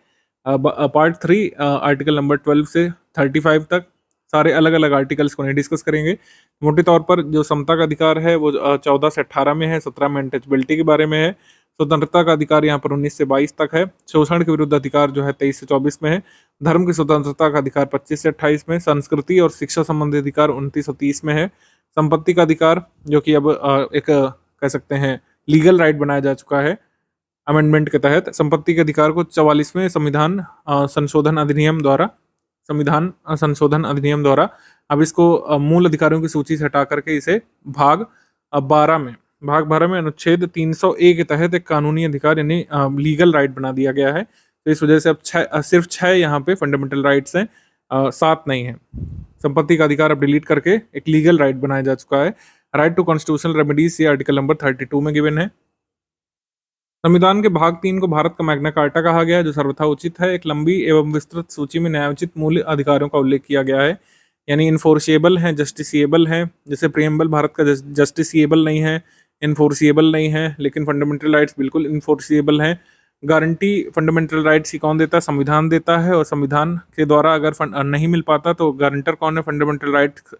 Speaker 2: पार्ट 3 आर्टिकल नंबर 12 से 35 तक सारे अलग अलग आर्टिकल्स को नहीं डिस्कस करेंगे। मोटे तौर पर जो समता का अधिकार है वो 14 से 18 में है, 17 में अनटचबिलिटी के बारे में है। स्वतंत्रता का अधिकार यहाँ पर 19 से 22 तक है। शोषण के विरुद्ध अधिकार जो है 23 से 24 में है। धर्म की स्वतंत्रता का अधिकार 25 से 28 में। संस्कृति और शिक्षा संबंधी अधिकार 29 और 30 में है। संपत्ति का अधिकार जो कि अब एक कह सकते हैं लीगल राइट बनाया जा चुका है अमेंडमेंट के तहत, संपत्ति के अधिकार को 44वें संविधान संशोधन अधिनियम द्वारा अब इसको मूल अधिकारों की सूची से हटा करके इसे भाग 12 में अनुच्छेद 301 के तहत एक कानूनी अधिकार यानी लीगल राइट बना दिया गया है। तो इस वजह से अब सिर्फ 6 यहाँ पे फंडामेंटल राइट्स हैं, 7 नहीं है। संपत्ति का अधिकार अब डिलीट करके एक लीगल राइट बनाया जा चुका है। राइट टू कॉन्स्टिट्यूशनल रेमेडीज ये आर्टिकल नंबर 32 में गिवन है। संविधान के भाग 3 को भारत का मैग्ना कार्टा कहा गया है, जो सर्वथा उचित है। एक लंबी एवं विस्तृत सूची में न्यायोचित मूल अधिकारों का उल्लेख किया गया है, यानी इन्फोर्सिएबल है, जस्टिसिएबल है। जैसे प्रियम्बल भारत का जस्टिसिएबल नहीं है, इन्फोर्सिएबल नहीं है, लेकिन फंडामेंटल राइट्स बिल्कुल इन्फोर्सिएबल है। गारंटी फंडामेंटल राइट्स की कौन देता है? संविधान देता है, और संविधान के द्वारा अगर नहीं मिल पाता तो गारंटर कौन है? फंडामेंटल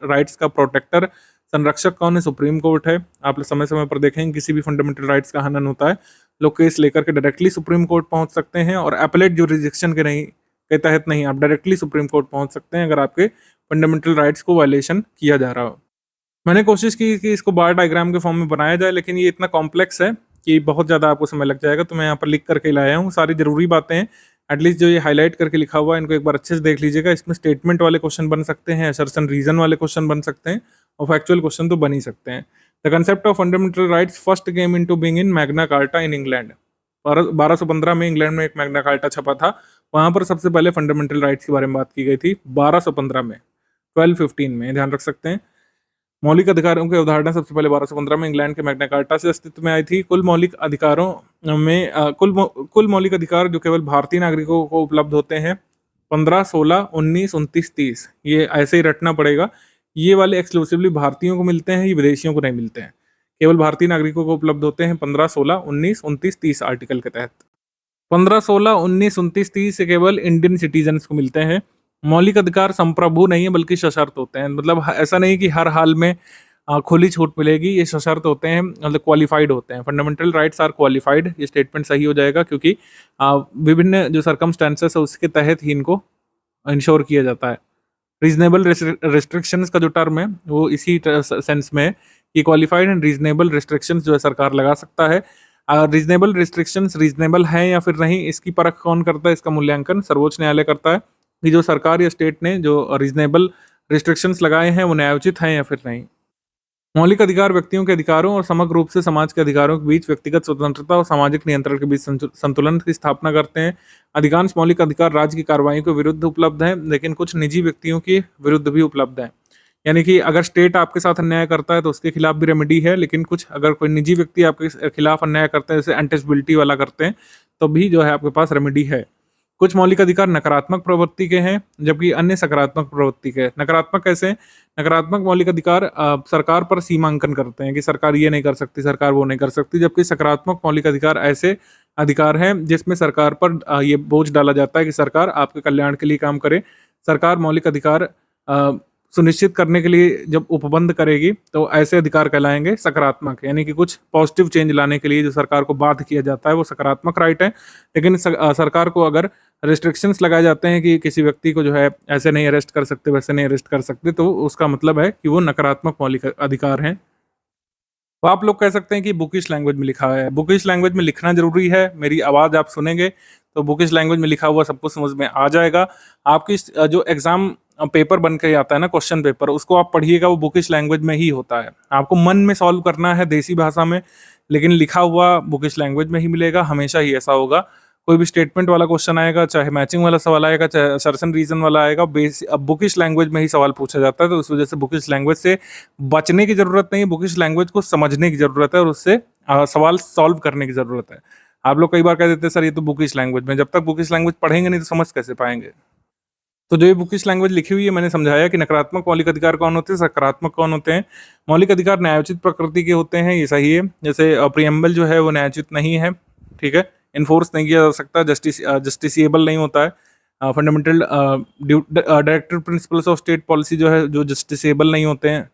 Speaker 2: राइट्स का प्रोटेक्टर, संरक्षक कौन है? सुप्रीम कोर्ट है। आप समय समय पर देखेंगे किसी भी फंडामेंटल राइट्स का हनन होता है, लोग केस लेकर के डायरेक्टली सुप्रीम कोर्ट पहुंच सकते हैं, और एपेलेट जुरिडिक्शन के तहत नहीं, आप डायरेक्टली सुप्रीम कोर्ट पहुंच सकते हैं अगर आपके फंडामेंटल राइट्स को वायलेशन किया जा रहा हो। मैंने कोशिश की कि इसको बार डायग्राम के फॉर्म में बनाया जाए, लेकिन ये इतना कॉम्प्लेक्स है कि बहुत ज़्यादा आपको समय लग जाएगा, तो मैं यहाँ पर लिख करके लाया हूँ सारी ज़रूरी बातें हैं। एटलीस्ट जो ये हाईलाइट करके लिखा हुआ है इनको एक बार अच्छे से देख लीजिएगा। इसमें स्टेटमेंट वाले क्वेश्चन बन सकते हैं, असर्शन रीजन वाले क्वेश्चन बन सकते हैं, और फैक्चुअल क्वेश्चन तो बन ही सकते हैं। The concept of fundamental rights first came into being in Magna carta in England. 1215 में इंग्लैंड में एक मैग्ना कार्टा छपा था, वहाँ पर सबसे पहले फंडामेंटल राइट्स के बारे में बात की गई थी 1215 में, 1215 में, ध्यान रख सकते हैं। मौलिक अधिकारों की अवधारणा सबसे पहले 1215 में इंग्लैंड के मैग्ना कार्टा से अस्तित्व में आई थी। कुल मौलिक अधिकारों में कुल मौलिक अधिकार जो केवल भारतीय नागरिकों को उपलब्ध होते हैं 15, 16, 19, 29, 30, ये ऐसे ही रटना पड़ेगा। ये वाले एक्सक्लूसिवली भारतीयों को मिलते हैं, ये विदेशियों को नहीं मिलते हैं। केवल भारतीय नागरिकों को उपलब्ध होते हैं 15, 16, 19, 29, 30 आर्टिकल के तहत। 15, 16, 19, 29, 30 से केवल इंडियन सिटीजन्स को मिलते हैं। मौलिक अधिकार संप्रभु नहीं है बल्कि सशर्त होते हैं, मतलब ऐसा नहीं कि हर हाल में खुली छूट मिलेगी। ये सशर्त होते हैं, मतलब क्वालिफाइड होते हैं। फंडामेंटल राइट्स आर क्वालिफाइड, ये स्टेटमेंट सही हो जाएगा, क्योंकि विभिन्न जो सर्कमस्टेंसेस है उसके तहत ही इनको इंश्योर किया जाता है। रीजनेबल रिस्ट्रिक्शंस का जो टर्म है वो इसी सेंस में है कि क्वालिफाइड एंड रीजनेबल रिस्ट्रिक्शंस जो है सरकार लगा सकता है। रीजनेबल रिस्ट्रिक्शंस रीजनेबल हैं या फिर नहीं, इसकी परख कौन करता है? इसका मूल्यांकन सर्वोच्च न्यायालय करता है कि जो सरकार या स्टेट ने जो रीजनेबल रिस्ट्रिक्शंस लगाए हैं वो न्यायोचित हैं या फिर नहीं। मौलिक अधिकार व्यक्तियों के अधिकारों और समग्र रूप से समाज के अधिकारों के बीच व्यक्तिगत स्वतंत्रता और सामाजिक नियंत्रण के बीच संतुलन की स्थापना करते हैं। अधिकांश मौलिक अधिकार राज्य की कार्रवाई के विरुद्ध उपलब्ध हैं, लेकिन कुछ निजी व्यक्तियों के विरुद्ध भी उपलब्ध हैं। यानी कि अगर स्टेट आपके साथ अन्याय करता है तो उसके खिलाफ भी रेमेडी है, लेकिन कुछ अगर कोई निजी व्यक्ति आपके खिलाफ अन्याय करते हैं, जैसे एंटिसिबिलिटी वाला करते हैं, तो भी जो है आपके पास रेमेडी है। कुछ मौलिक अधिकार नकारात्मक प्रवृत्ति के हैं, जबकि अन्य सकारात्मक प्रवृत्ति के हैं। नकारात्मक कैसे? नकारात्मक मौलिक अधिकार सरकार पर सीमांकन करते हैं कि सरकार ये नहीं कर सकती, सरकार वो नहीं कर सकती, जबकि सकारात्मक मौलिक अधिकार ऐसे अधिकार हैं जिसमें सरकार पर ये बोझ डाला जाता है कि सरकार आपके कल्याण के लिए काम करे। सरकार मौलिक अधिकार सुनिश्चित करने के लिए जब उपबंध करेगी तो ऐसे अधिकार कहलाएंगे सकारात्मक, यानी कि कुछ पॉजिटिव चेंज लाने के लिए जो सरकार को बाध्य किया जाता है वो सकारात्मक राइट है। लेकिन सरकार को अगर रिस्ट्रिक्शंस लगाए जाते हैं कि किसी व्यक्ति को जो है ऐसे नहीं अरेस्ट कर सकते, वैसे नहीं अरेस्ट कर सकते, तो उसका मतलब है कि वो नकारात्मक मौलिक अधिकार हैं। तो आप लोग कह सकते हैं कि बुकिश लैंग्वेज में लिखा है। बुकिश लैंग्वेज में लिखना जरूरी है। मेरी आवाज़ आप सुनेंगे तो बुकिश लैंग्वेज में लिखा हुआ सब कुछ समझ में आ जाएगा। आपकी जो एग्जाम पेपर बन के आता है ना, क्वेश्चन पेपर, उसको आप पढ़िएगा, वो बुकिश लैंग्वेज में ही होता है। आपको मन में सॉल्व करना है देसी भाषा में, लेकिन लिखा हुआ बुकिश लैंग्वेज में ही मिलेगा। हमेशा ही ऐसा होगा। कोई भी स्टेटमेंट वाला क्वेश्चन आएगा, चाहे मैचिंग वाला सवाल आएगा, चाहे असर्शन रीजन वाला आएगा, अब बुकिश लैंग्वेज में ही सवाल पूछा जाता है। तो उस वजह से बुकिश लैंग्वेज से बचने की जरूरत नहीं है, बुकिश लैंग्वेज को समझने की जरूरत है और उससे सवाल सॉल्व करने की जरूरत है। आप लोग कई बार कह देते हैं सर ये तो बुकिश लैंग्वेज में, जब तक बुकिश लैंग्वेज पढ़ेंगे नहीं तो समझ कैसे पाएंगे? तो जो ये बुकिश लैंग्वेज लिखी हुई है, मैंने समझाया कि नकारात्मक मौलिक अधिकार कौन होते हैं, सकारात्मक कौन होते हैं। मौलिक अधिकार न्यायोचित प्रकृति के होते हैं, ये सही है। जैसे प्रियम्बल जो है वो न्यायोचित नहीं है, ठीक है, इन्फोर्स नहीं किया जा सकता, जस्टिसिएबल नहीं होता है। Fundamental director principles of state policy जो है जो जस्टिसिएबल नहीं होते हैं,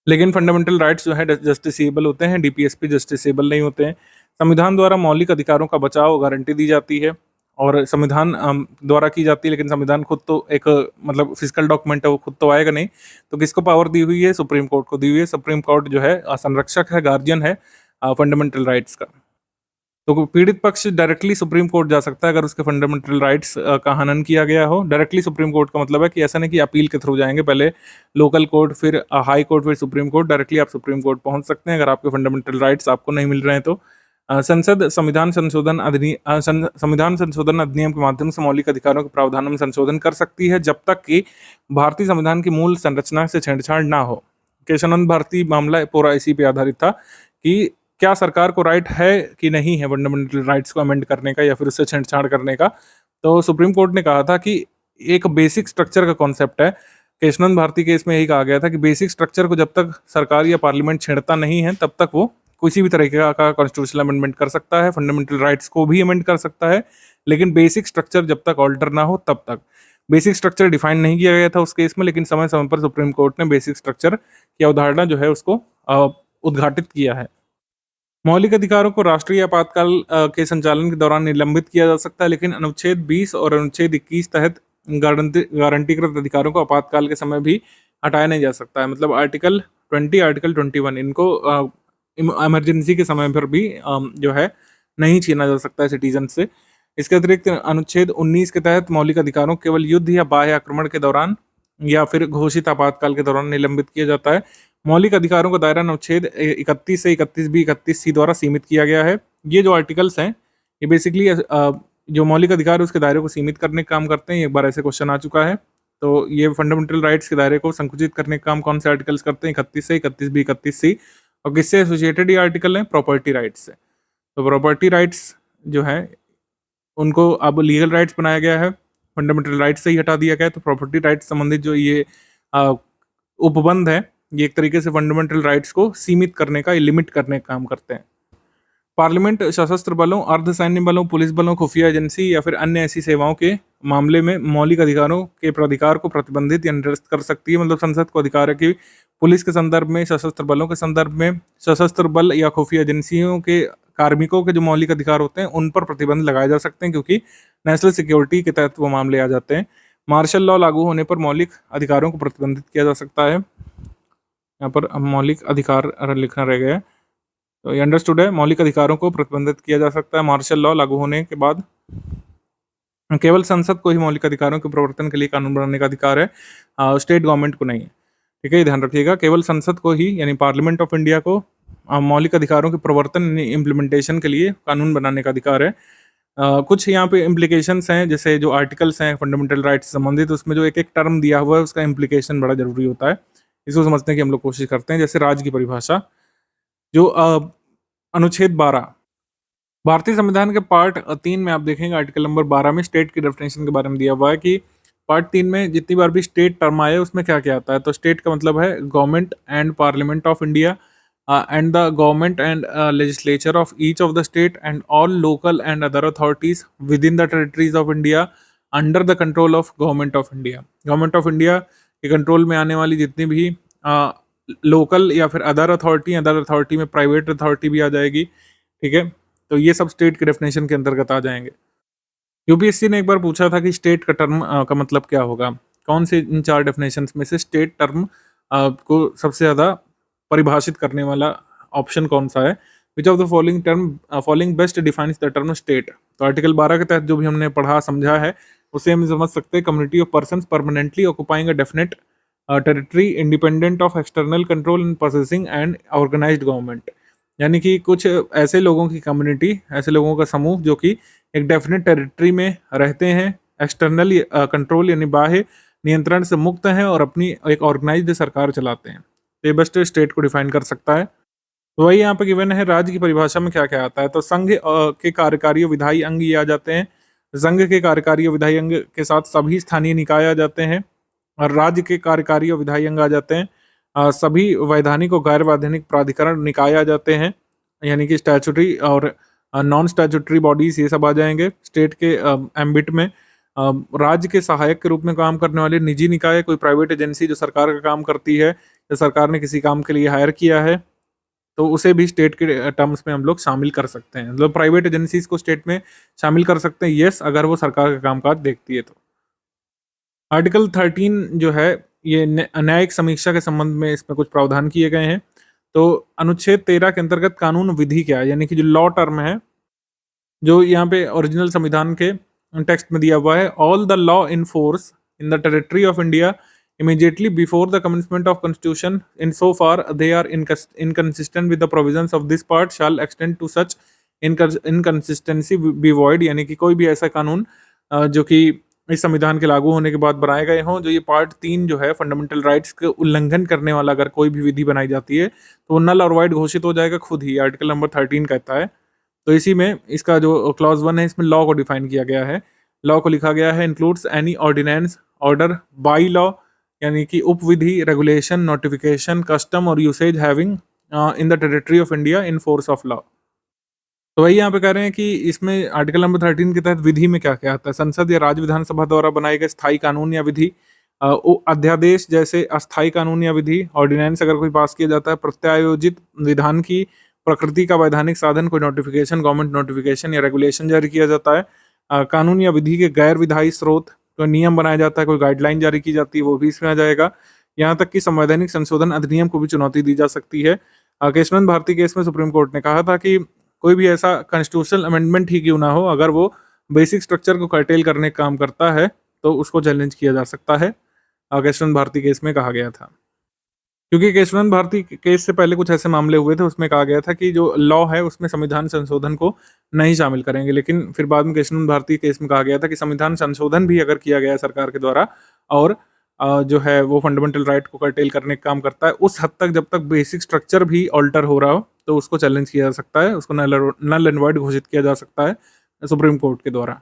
Speaker 2: लेकिन फंडामेंटल राइट्स जो है जस्टिसिएबल होते हैं। डीपीएसपी जस्टिसिएबल नहीं होते हैं। संविधान द्वारा मौलिक अधिकारों का बचाव गारंटी दी जाती है और संविधान द्वारा की जाती है, लेकिन संविधान खुद तो एक मतलब फिजिकल डॉक्यूमेंट है, वो खुद तो आएगा नहीं। तो किसको पावर दी हुई है? सुप्रीम कोर्ट को दी हुई है। सुप्रीम कोर्ट जो है संरक्षक है, गार्जियन है फंडामेंटल राइट्स का। तो पीड़ित पक्ष डायरेक्टली सुप्रीम कोर्ट जा सकता है अगर उसके फंडामेंटल राइट्स का हनन किया गया हो। डायरेक्टली सुप्रीम कोर्ट का मतलब है कि ऐसा नहीं कि अपील के थ्रू जाएंगे, पहले लोकल कोर्ट, फिर हाई कोर्ट, फिर सुप्रीम कोर्ट। डायरेक्टली आप सुप्रीम कोर्ट पहुंच सकते हैं अगर आपके फंडामेंटल राइट्स आपको नहीं मिल रहे हैं तो। संसद संविधान संशोधन अधिनियम के माध्यम से मौलिक अधिकारों के प्रावधानों में संशोधन कर सकती है, जब तक कि भारतीय संविधान की मूल संरचना से छेड़छाड़ ना हो। केशवानंद भारती मामला पूरा इसी पे आधारित था कि क्या सरकार को राइट है कि नहीं है फंडामेंटल राइट्स को अमेंड करने का या फिर उससे छेड़छाड़ करने का। तो सुप्रीम कोर्ट ने कहा था कि एक बेसिक स्ट्रक्चर का कॉन्सेप्ट है। केशवानंद भारती केस में यही कहा गया था कि बेसिक स्ट्रक्चर को जब तक सरकार या पार्लियामेंट छेड़ता नहीं है तब तक वो किसी भी तरीके का कॉन्स्टिट्यूशनल अमेंडमेंट कर सकता है, फंडामेंटल राइट्स को भी अमेंड कर सकता है, लेकिन बेसिक स्ट्रक्चर जब तक ऑल्टर ना हो तब तक। बेसिक स्ट्रक्चर डिफाइन नहीं किया गया था उस केस में, लेकिन समय समय पर सुप्रीम कोर्ट ने बेसिक स्ट्रक्चर की अवधारणा जो है उसको उद्घाटित किया है। मौलिक अधिकारों को राष्ट्रीय आपातकाल के संचालन के दौरान निलंबित किया जा सकता है, लेकिन अनुच्छेद 20 और अनुच्छेद 21 तहत गारंटीकृत अधिकारों को आपातकाल के समय भी हटाया नहीं जा सकता है। मतलब आर्टिकल 20, आर्टिकल 21 इनको इमरजेंसी के समय पर भी जो है नहीं छीना जा सकता है सिटीजन से। इसके अतिरिक्त अनुच्छेद 19 के तहत मौलिक अधिकारों को केवल युद्ध या बाह्य आक्रमण के दौरान या फिर घोषित आपातकाल के दौरान निलंबित किया जाता है। मौलिक अधिकारों का दायरा अनुच्छेद 31 से 31B 31C द्वारा सीमित किया गया है। ये जो आर्टिकल्स हैं ये बेसिकली जो मौलिक अधिकार है उसके दायरे को सीमित करने का काम करते हैं। एक बार ऐसे क्वेश्चन आ चुका है, तो ये फंडामेंटल राइट्स के दायरे को संकुचित करने का काम कौन से आर्टिकल्स करते हैं? 31 से 31B 31C। और किससे एसोसिएटेड ये आर्टिकल है? प्रॉपर्टी राइट्स से। तो प्रॉपर्टी राइट्स जो है उनको अब लीगल राइट्स बनाया गया है, फंडामेंटल राइट्स से ही हटा दिया गया है। तो प्रॉपर्टी राइट्स संबंधित जो ये उपबंध है ये एक तरीके से फंडामेंटल राइट्स को सीमित करने का, लिमिट करने का काम करते हैं। पार्लियामेंट सशस्त्र बलों, अर्धसैन्य बलों, पुलिस बलों, खुफिया एजेंसी या फिर अन्य ऐसी सेवाओं के मामले में मौलिक अधिकारों के प्राधिकार को प्रतिबंधित या निरस्त कर सकती है। मतलब संसद को अधिकार है कि पुलिस के संदर्भ में, सशस्त्र बलों के संदर्भ में, सशस्त्र बल या खुफिया एजेंसियों के कार्मिकों के जो मौलिक अधिकार होते हैं उन पर प्रतिबंध लगाए जा सकते हैं, क्योंकि नेशनल सिक्योरिटी के तहत वो मामले आ जाते हैं। मार्शल लॉ लागू होने पर मौलिक अधिकारों को प्रतिबंधित किया जा सकता है। यहाँ पर मौलिक अधिकार लिखना रह गया है, तो ये अंडरस्टूड है। मौलिक अधिकारों को प्रतिबंधित किया जा सकता है मार्शल लॉ लागू होने के बाद। केवल संसद को ही मौलिक अधिकारों के प्रवर्तन के लिए कानून बनाने का अधिकार है, स्टेट गवर्नमेंट को नहीं है। ठीक है, ये ध्यान रखिएगा। केवल संसद को ही, यानी पार्लियामेंट ऑफ इंडिया को मौलिक अधिकारों के प्रवर्तन इम्प्लीमेंटेशन के लिए कानून बनाने का अधिकार है। कुछ यहाँ पे इम्प्लीकेशंस हैं, जैसे जो आर्टिकल्स हैं फंडामेंटल राइट्स से संबंधित, उसमें जो एक एक टर्म दिया हुआ है उसका इम्प्लीकेशन बड़ा जरूरी होता है। इसको समझने की हम लोग कोशिश करते हैं। जैसे राज्य की परिभाषा, जो अनुच्छेद 12 भारतीय संविधान के पार्ट 3 में आप देखेंगे, आर्टिकल नंबर 12 में स्टेट की डेफिनेशन के बारे में दिया हुआ है कि पार्ट 3 में जितनी बार भी स्टेट टर्म आए उसमें क्या क्या आता है। तो स्टेट का मतलब है government and parliament of India and the government and legislature of each of the state and all local and other authorities within the territories of India under the control of government of India। government of India के control में आने वाली जितनी भी local या फिर other authority में private authority भी आ जाएगी। ठीक है, तो ये सब स्टेट के डेफिनेशन के अंतर्गत आ जाएंगे। यूपीएससी ने एक बार पूछा था कि स्टेट का टर्म का मतलब क्या होगा, कौन से इन 4 डेफिनेशन में से स्टेट टर्म को सबसे ज़्यादा परिभाषित करने वाला ऑप्शन कौन सा है। Which of the following best defines the term state. तो आर्टिकल 12 के तहत जो भी हमने पढ़ा समझा है उसे हम समझ सकते हैं, community of persons permanently occupying a definite territory independent of external control and processing and organized government. यानी कि कुछ ऐसे लोगों की कम्युनिटी, ऐसे लोगों का समूह जो कि एक डेफिनेट टेरिटरी में रहते हैं, एक्सटर्नल कंट्रोल यानी बाह्य नियंत्रण से मुक्त हैं और अपनी एक ऑर्गेनाइज्ड सरकार चलाते हैं। ये बेस्ट स्टेट को डिफाइन कर सकता है। तो वही यहाँ पे गिवन है, राज्य की परिभाषा में क्या क्या आता है। तो संघ के कार्यकारी और विधायी अंग ये आ जाते हैं। संघ के कार्यकारी और विधायी अंग के साथ सभी स्थानीय निकाय आ जाते हैं, और राज्य के कार्यकारी और विधायी अंग आ जाते हैं सभी वैधानिक और गैर वैधानिक प्राधिकरण निकाय आ जाते हैं, यानी कि स्टैचुटरी और नॉन स्टैचुटरी बॉडीज ये सब आ जाएंगे स्टेट के एम्बिट में। राज्य के सहायक के रूप में काम करने वाले निजी निकाय, कोई प्राइवेट एजेंसी जो सरकार का काम करती है या सरकार ने किसी काम के लिए हायर किया है, तो उसे भी स्टेट के टर्म्स में हम लोग शामिल कर सकते हैं। मतलब प्राइवेट एजेंसीज को स्टेट में शामिल कर सकते हैं, यस, अगर वो सरकार का कामकाज देखती है तो। आर्टिकल 13 जो है ये न्यायिक समीक्षा के संबंध में इसमें कुछ प्रावधान किए गए हैं। तो अनुच्छेद 13 के अंतर्गत कानून विधि क्या है, यानी कि जो लॉ टर्म है, जो यहाँ पे ओरिजिनल संविधान के टेक्स्ट में दिया हुआ है, all the law in force in the territory of India immediately before the commencement of constitution insofar they are inconsistent with the provisions of this part shall extend to such inconsistency be void। यानी कि कोई भी ऐसा कानून जो कि इस संविधान के लागू होने के बाद बनाए गए हों, जो ये पार्ट 3 जो है फंडामेंटल राइट्स के उल्लंघन करने वाला अगर कोई भी विधि बनाई जाती है तो वो नल और वाइड घोषित हो जाएगा खुद ही, आर्टिकल नंबर 13 कहता है। तो इसी में इसका जो क्लॉज 1 है इसमें लॉ को डिफाइन किया गया है। लॉ को लिखा गया है includes any ordinance, order, bye law यानी कि उपविधि, regulation, notification, custom or usage having in the territory of India in force of law. तो वही यहाँ पे कह रहे हैं कि इसमें आर्टिकल नंबर 13 के तहत विधि में क्या क्या आता है। संसद या राज्य विधानसभा द्वारा बनाए गए स्थायी कानून या विधि, अध्यादेश जैसे अस्थायी कानून या विधि, ऑर्डिनेंस अगर कोई पास किया जाता है, प्रत्यायोजित विधान की प्रकृति का वैधानिक साधन, कोई नोटिफिकेशन, गवर्नमेंट नोटिफिकेशन या रेगुलेशन जारी किया जाता है, कानून या विधि के गैर विधायी स्रोत, कोई नियम बनाया जाता है, कोई गाइडलाइन जारी की जाती है, वो भी इसमें आ जाएगा। यहाँ तक कि संवैधानिक संशोधन अधिनियम को भी चुनौती दी जा सकती है। केशवंत भारती केस में सुप्रीम कोर्ट ने कहा था कि कोई भी ऐसा कॉन्स्टिट्यूशनल अमेंडमेंट ही क्यों ना हो, अगर वो बेसिक स्ट्रक्चर को कर्टेल करने का काम करता है तो उसको चैलेंज किया जा सकता है, केशवंत भारती केस में कहा गया था। क्योंकि केशवंत भारती केस से पहले कुछ ऐसे मामले हुए थे, उसमें कहा गया था कि जो लॉ है उसमें संविधान संशोधन को नहीं शामिल करेंगे, लेकिन फिर बाद में केशवंत भारती केस में कहा गया था कि संविधान संशोधन भी अगर किया गया है सरकार के द्वारा और जो है वो फंडामेंटल राइट को कर्टेल करने का काम करता है, उस हद तक जब तक बेसिक स्ट्रक्चर भी ऑल्टर हो रहा हो तो उसको चैलेंज किया जा सकता है, उसको नल एंड वॉइड घोषित किया जा सकता है सुप्रीम कोर्ट के द्वारा।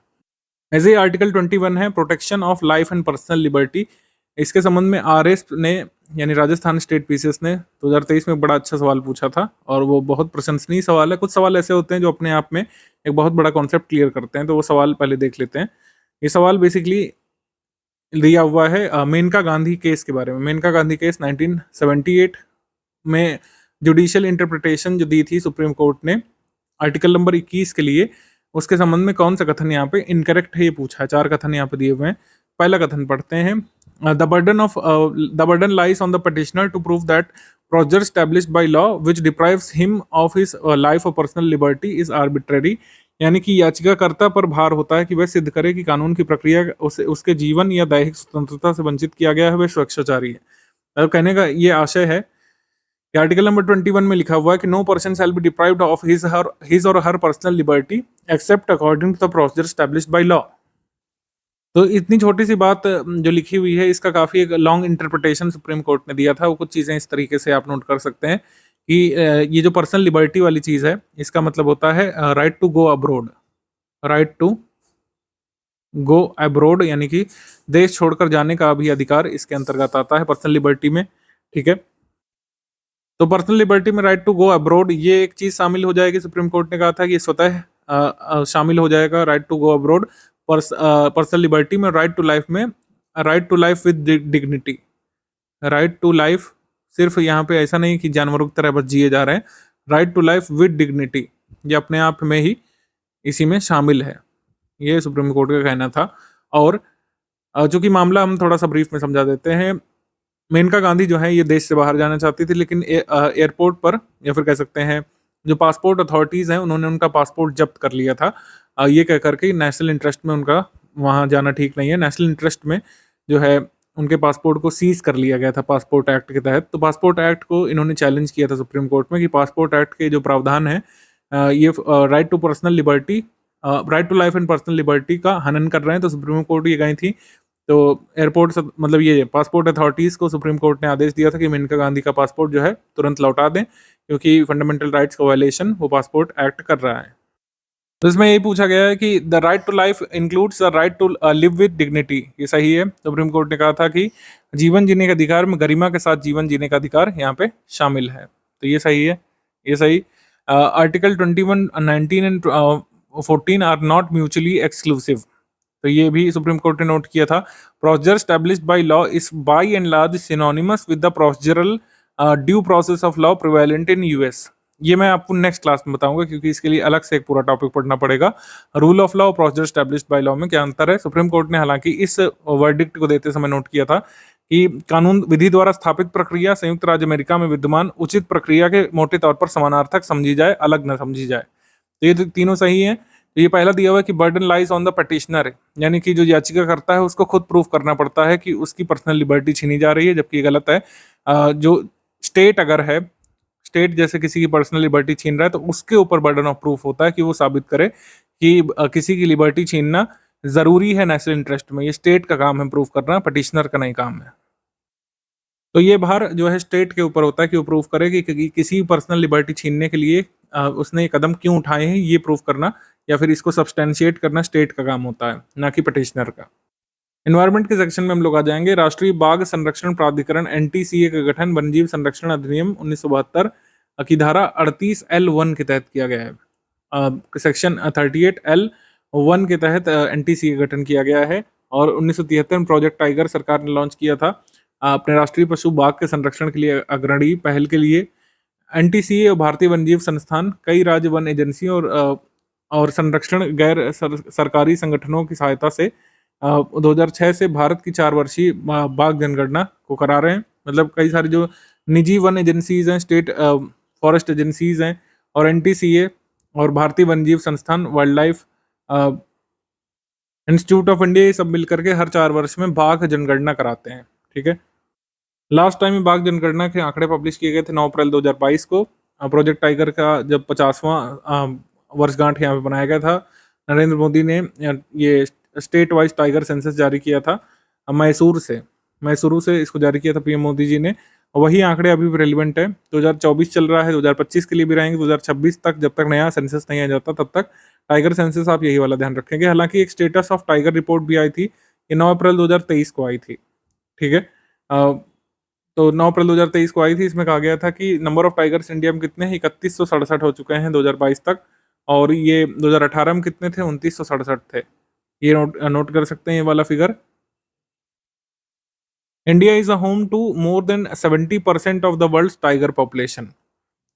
Speaker 2: ऐसे ही आर्टिकल 21 है, protection of life and personal liberty. इसके संबंध में आरएस ने यानी राजस्थान स्टेट पीसीएस ने 2023 में बड़ा अच्छा सवाल पूछा था और वो बहुत प्रशंसनीय सवाल है। कुछ सवाल ऐसे होते हैं जो अपने आप में एक बहुत बड़ा कॉन्सेप्ट क्लियर करते हैं, तो वो सवाल पहले देख लेते हैं। ये सवाल बेसिकली दिया हुआ है मेनका गांधी केस के बारे में। मेनका गांधी केस 1978 में जुडिशियल इंटरप्रिटेशन जो दी थी सुप्रीम कोर्ट ने आर्टिकल नंबर 21 के लिए, उसके संबंध में कौन सा कथन यहाँ पे इनकरेक्ट है ये पूछा है। 4 कथन यहाँ पे दिए हुए हैं। पहला कथन पढ़ते हैं, the burden lies on the petitioner to prove that procedure established by law which deprives him of his life or personal liberty is arbitrary. यानी कि याचिकाकर्ता पर भार होता है कि वह सिद्ध करे कि कानून की प्रक्रिया उसे उसके जीवन या दैहिक स्वतंत्रता से वंचित किया गया है, वह स्वेच्छाचारी है। तो कहने का ये आशय है कि आर्टिकल नंबर 21 में लिखा हुआ है कि no person shall be deprived of his or her personal liberty except according to the procedure established by law. तो इतनी छोटी सी बात जो लिखी हुई है, इसका काफी एक लॉन्ग इंटरप्रिटेशन सुप्रीम कोर्ट ने दिया था। वो कुछ चीजें इस तरीके से आप नोट कर सकते हैं कि ये जो पर्सनल लिबर्टी वाली चीज है, इसका मतलब होता है right to go abroad. Right to go abroad यानी कि देश छोड़कर जाने का भी अधिकार इसके अंतर्गत आता है पर्सनल लिबर्टी में। ठीक है, तो पर्सनल लिबर्टी में राइट टू गो अब्रोड ये एक चीज शामिल हो जाएगी। सुप्रीम कोर्ट ने कहा था कि ये स्वतः शामिल हो जाएगा right to go abroad personal liberty में। राइट टू लाइफ में right to life with dignity. Right to life सिर्फ यहाँ पे ऐसा नहीं कि जानवरों की तरह बस जिए जा रहे हैं, right to life with dignity ये अपने आप में ही इसी में शामिल है, ये सुप्रीम कोर्ट का कहना था। और चूंकि मामला हम थोड़ा सा ब्रीफ में समझा देते हैं, मेनका गांधी जो है ये देश से बाहर जाना चाहती थी, लेकिन एयरपोर्ट पर या फिर कह सकते हैं जो पासपोर्ट अथॉरिटीज़ हैं उन्होंने उनका पासपोर्ट जब्त कर लिया था, ये कह करके नेशनल इंटरेस्ट में उनका वहाँ जाना ठीक नहीं है। नेशनल इंटरेस्ट में जो है उनके पासपोर्ट को सीज कर लिया गया था पासपोर्ट एक्ट के तहत। तो पासपोर्ट एक्ट को इन्होंने चैलेंज किया था सुप्रीम कोर्ट में कि पासपोर्ट एक्ट के जो प्रावधान है ये right to personal liberty, right to life and personal liberty का हनन कर रहे हैं। तो सुप्रीम कोर्ट ये गई थी, तो एयरपोर्ट मतलब ये पासपोर्ट अथॉरिटीज़ को सुप्रीम कोर्ट ने आदेश दिया था कि मेनका गांधी का पासपोर्ट जो है तुरंत लौटा दें, क्योंकि फंडामेंटल राइट्स का वायलेशन वो पासपोर्ट एक्ट कर रहा है। तो इसमें यही पूछा गया है कि the right to life includes the right to live with dignity, ये सही है। सुप्रीम कोर्ट ने कहा था कि जीवन जीने का अधिकार में गरिमा के साथ जीवन जीने का अधिकार यहाँ पे शामिल है, तो ये सही है, ये सही। Article 21, 19 and 14 are not mutually exclusive, तो ये भी सुप्रीम कोर्ट ने नोट किया था। Procedure established by law is by and large synonymous with the procedural due process of law prevalent in US. ये मैं आपको नेक्स्ट क्लास में बताऊंगा, क्योंकि इसके लिए अलग से एक पूरा टॉपिक पढ़ना पड़ेगा। रूल ऑफ लॉ और प्रोसीजर एस्टैब्लिश्ड बाय लॉ में क्या अंतर है। सुप्रीम कोर्ट ने हालांकि इस वर्डिक्ट को देते समय नोट किया था कि कानून विधि द्वारा स्थापित प्रक्रिया संयुक्त राज्य अमेरिका में विद्यमान उचित प्रक्रिया के मोटे तौर पर समानार्थक समझी जाए, अलग न समझी जाए। तो ये तीनों सही है। तो ये पहला दिया हुआ है कि burden lies on the petitioner, यानी कि जो याचिका करता है उसको खुद प्रूफ करना पड़ता है कि उसकी पर्सनल लिबर्टी छीनी जा रही है, जबकि ये गलत है। जो स्टेट अगर है, स्टेट जैसे किसी की पर्सनल लिबर्टी छीन रहा है, तो उसके ऊपर बर्डन ऑफ प्रूफ होता है कि वो साबित करे कि किसी की लिबर्टी छीनना जरूरी है नेशनल इंटरेस्ट में। ये स्टेट का काम है प्रूफ करना, पटिशनर का नहीं काम है। तो ये भार जो है स्टेट के ऊपर होता है कि वो प्रूफ करे कि किसी पर्सनल लिबर्टी छीनने के लिए उसने ये कदम क्यों उठाए हैं, ये प्रूफ करना या फिर इसको सब्सटेंशिएट करना स्टेट का काम होता है, ना कि पटिशनर का। एनवायरमेंट के सेक्शन में हम लोग आ जाएंगे। राष्ट्रीय बाघ संरक्षण प्राधिकरण एनटीसीए का गठन वन्यजीव संरक्षण अधिनियम 1972 की धारा 38L1 के तहत किया गया है। सेक्शन 38L1 के तहत एनटीसीए का गठन किया गया है और 1973 में प्रोजेक्ट टाइगर सरकार ने लॉन्च किया था अपने राष्ट्रीय पशु बाघ के संरक्षण के लिए अग्रणी पहल के लिए। एनटीसीए और भारतीय वन्यजीव संस्थान कई राज्य वन एजेंसियों और संरक्षण गैर सरकारी संगठनों की सहायता से 2006 से भारत की 4 वर्षीय बाघ जनगणना को करा रहे हैं। मतलब कई सारी जो निजी वन एजेंसीज हैं, स्टेट फॉरेस्ट एजेंसीज हैं और एनटीसीए और भारतीय वन्यजीव संस्थान, wild life institute of India, ये सब मिलकर के हर 4 वर्ष में बाघ जनगणना कराते हैं। ठीक है, लास्ट टाइम बाघ जनगणना के आंकड़े पब्लिश किए गए थे 9 अप्रैल 2022 को। प्रोजेक्ट टाइगर का जब 50वां वर्षगांठ यहाँ पे बनाया गया था, नरेंद्र मोदी ने ये स्टेट वाइज टाइगर सेंसस जारी किया था मैसूरू से इसको जारी किया था पीएम मोदी जी ने। वही आंकड़े अभी भी रेलिवेंट है। 2024 चल रहा है, 2025 के लिए भी रहेंगे, 2026 तक जब तक नया सेंसस नहीं आ जाता तब तक टाइगर सेंसस आप यही वाला ध्यान रखेंगे। हालांकि एक स्टेटस ऑफ टाइगर रिपोर्ट भी आई थी, ये 9 अप्रैल 2023 को आई थी। ठीक है। तो 9 अप्रैल 2023 को आई थी। इसमें कहा गया था कि नंबर ऑफ टाइगर्स इंडिया में कितने हैं, 3167 हो चुके हैं 2022 तक, और ये 2018 में कितने थे, 2967 थे। ये नोट नोट कर सकते हैं ये वाला figure. India is a home to more than 70% of the world's tiger population.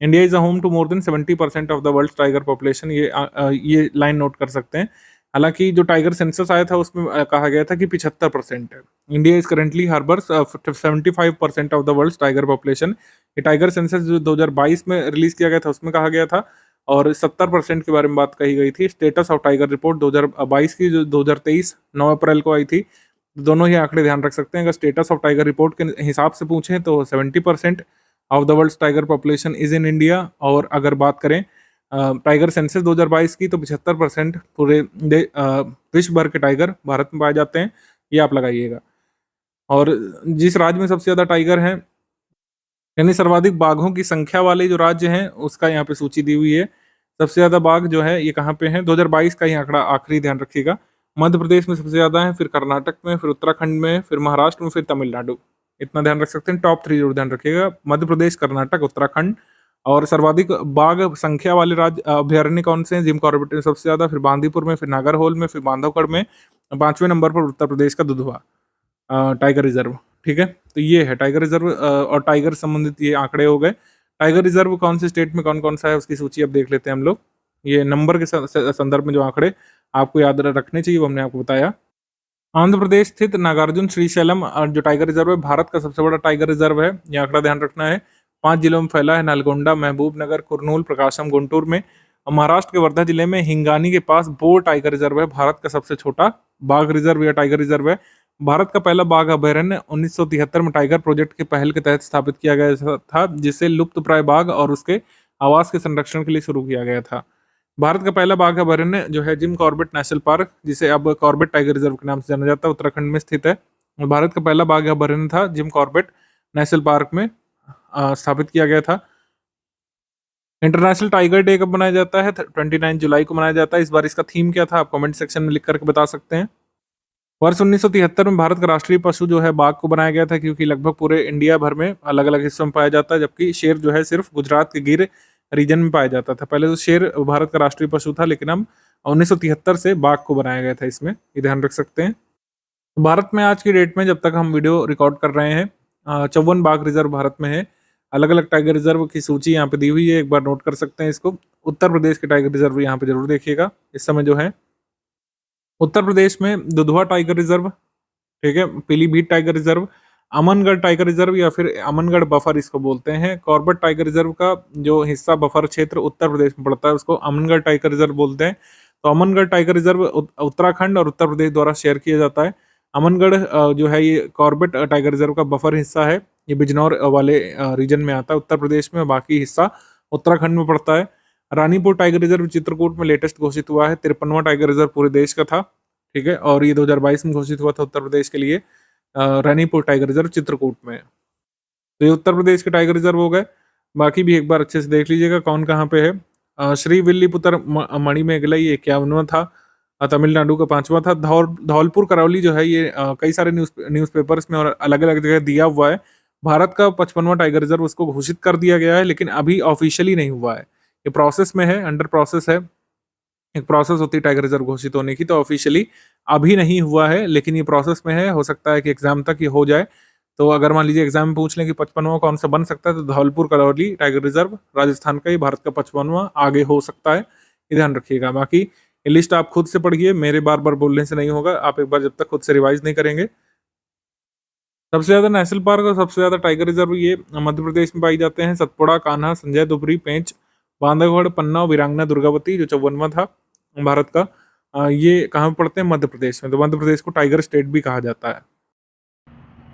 Speaker 2: India is a home to more than 70% of the world's tiger population. ये लाइन नोट कर सकते हैं। हालांकि जो टाइगर सेंसस आया था उसमें कहा गया था कि 75% है। India is currently harbours 75% of the world's tiger population. ये टाइगर सेंसस जो 2022 में रिलीज किया गया था उसमें कहा गया था, और 70% के बारे में बात कही गई थी। स्टेटस ऑफ टाइगर रिपोर्ट 2022 की, जो 2023 9 अप्रैल को आई थी। दोनों ही आंकड़े ध्यान रख सकते हैं। अगर स्टेटस ऑफ टाइगर रिपोर्ट के हिसाब से पूछें तो 70% of the world's tiger population is in India, और अगर बात करें टाइगर सेंसस 2022 की तो 75% पूरे विश्व भर के टाइगर भारत में पाए जाते हैं। ये आप लगाइएगा। और जिस राज्य में सबसे ज्यादा टाइगर हैं, यानी सर्वाधिक बाघों की संख्या वाले जो राज्य हैं, उसका यहाँ पे सूची दी हुई है। सबसे ज्यादा बाघ जो है ये कहाँ पे है, 2022 का ही आंकड़ा आखिरी ध्यान रखिएगा। मध्य प्रदेश में सबसे ज्यादा है, फिर कर्नाटक में, फिर उत्तराखंड में, फिर महाराष्ट्र में, फिर तमिलनाडु। इतना ध्यान रख सकते हैं। टॉप 3 जरूर ध्यान रखिएगा, मध्य प्रदेश, कर्नाटक, उत्तराखंड। और सर्वाधिक बाघ संख्या वाले राज्य अभ्यारण्य कौन से हैं, जिम कॉर्बेट में सबसे ज्यादा, फिर बांदीपुर में, फिर नागरहोल में, फिर बांधवगढ़ में। 5वें नंबर पर उत्तर प्रदेश का दुधवा टाइगर रिजर्व। ठीक है, तो ये है टाइगर रिजर्व और टाइगर संबंधित ये आंकड़े हो गए। टाइगर रिजर्व कौन से स्टेट में कौन कौन सा है उसकी सूची अब देख लेते हैं हम लोग। ये नंबर के संदर्भ में जो आंकड़े आपको याद रखने चाहिए वो हमने आपको बताया। आंध्र प्रदेश स्थित नागार्जुन श्रीशैलम जो टाइगर रिजर्व है, भारत का सबसे बड़ा टाइगर रिजर्व है। ये आंकड़ा ध्यान रखना है। 5 जिलों में फैला है, नलगोंडा, महबूब नगर, कुरनूल, प्रकाशम, गुंटूर में। और महाराष्ट्र के वर्धा जिले में हिंगानी के पास बोर टाइगर रिजर्व है, भारत का सबसे छोटा बाघ रिजर्व या टाइगर रिजर्व है। भारत का पहला बाघ अभयारण्य 1973 में टाइगर प्रोजेक्ट के पहल के तहत स्थापित किया गया था, जिसे लुप्त प्राय बाघ और उसके आवास के संरक्षण के लिए शुरू किया गया था। भारत का पहला बाघ अभयारण्य जो है जिम कॉर्बेट नेशनल पार्क, जिसे अब कॉर्बेट टाइगर रिजर्व के नाम से जाना जाता है, उत्तराखंड में स्थित है। और भारत का पहला बाघ अभयारण्य था जिम कॉर्बेट नेशनल पार्क में स्थापित किया गया था। इंटरनेशनल टाइगर डे कब मनाया जाता है, 29 जुलाई को मनाया जाता है। इस बार इसका थीम क्या था आप कमेंट सेक्शन में लिख करके बता सकते हैं। वर्ष 1973 में भारत का राष्ट्रीय पशु जो है बाघ को बनाया गया था, क्योंकि लगभग पूरे इंडिया भर में अलग अलग हिस्सों में पाया जाता है, जबकि शेर जो है सिर्फ गुजरात के गिर रीजन में पाया जाता था। पहले तो शेर भारत का राष्ट्रीय पशु था, लेकिन अब 1973 से बाघ को बनाया गया था। इसमें ये ध्यान रख सकते हैं। भारत में आज की डेट में जब तक हम वीडियो रिकॉर्ड कर रहे हैं 54 बाघ रिजर्व भारत में है। अलग अलग टाइगर रिजर्व की सूची यहाँ पे दी हुई है, एक बार नोट कर सकते हैं इसको। उत्तर प्रदेश के टाइगर रिजर्व यहाँ पे जरूर देखिएगा। इस समय जो है उत्तर प्रदेश में दुधवा टाइगर रिजर्व, ठीक है, Pilibhit tiger reserve, Amangarh tiger reserve या फिर अमनगढ़ बफर इसको बोलते हैं। कॉर्बेट टाइगर रिजर्व का जो हिस्सा बफर क्षेत्र उत्तर प्रदेश में पड़ता है उसको अमनगढ़ टाइगर रिजर्व बोलते हैं। तो अमनगढ़ टाइगर रिजर्व उत्तराखंड और उत्तर प्रदेश द्वारा शेयर किया जाता है। अमनगढ़ जो है ये कॉर्बेट टाइगर रिजर्व का बफर हिस्सा है। ये बिजनौर वाले रीजन में आता है उत्तर प्रदेश में, बाकी हिस्सा उत्तराखंड में पड़ता है। रानीपुर टाइगर रिजर्व चित्रकूट में लेटेस्ट घोषित हुआ है। 53वां टाइगर रिजर्व पूरे देश का था, ठीक है, और ये 2022 में घोषित हुआ था उत्तर प्रदेश के लिए। रानीपुर टाइगर रिजर्व चित्रकूट में। तो ये उत्तर प्रदेश के टाइगर रिजर्व हो गए। बाकी भी एक बार अच्छे से देख लीजिएगा कौन कहाँ पे है। श्रीविल्लीपुत्र मणिमेगलई 51वां था। तमिलनाडु का 5वां था। धौलपुर करौली जो है ये कई सारे न्यूज़पेपर्स में और अलग अलग जगह दिया हुआ है। भारत का 55वां टाइगर रिजर्व उसको घोषित कर दिया गया है, लेकिन अभी ऑफिशियली नहीं हुआ है। ये प्रोसेस में है, अंडर प्रोसेस है। एक प्रोसेस होती है टाइगर रिजर्व घोषित होने की, तो ऑफिशियली अभी नहीं हुआ है, लेकिन ये प्रोसेस में है। हो सकता है कि एग्जाम तक ये हो जाए। तो अगर मान लीजिए एग्जाम में पूछ लें कि 55वां कौन सा बन सकता है, तो धौलपुर करौली टाइगर रिजर्व राजस्थान का ही भारत का 55वां आगे हो सकता है। ये ध्यान रखिएगा। बाकी ये लिस्ट आप खुद से पढ़िए, मेरे बार बार बोलने से नहीं होगा। आप एक बार जब तक खुद से रिवाइज नहीं करेंगे। सबसे ज्यादा नेशनल पार्क और सबसे ज्यादा टाइगर रिजर्व ये मध्य प्रदेश में पाई जाते हैं। सतपुड़ा, कान्हा, संजय, दुबरी, पेंच, बांधवगढ़, पन्ना, वीरांगना, दुर्गावती जो 54वां था भारत का। ये कहाँ पे पड़ते हैं, मध्य प्रदेश में। तो मध्य प्रदेश को टाइगर स्टेट भी कहा जाता है।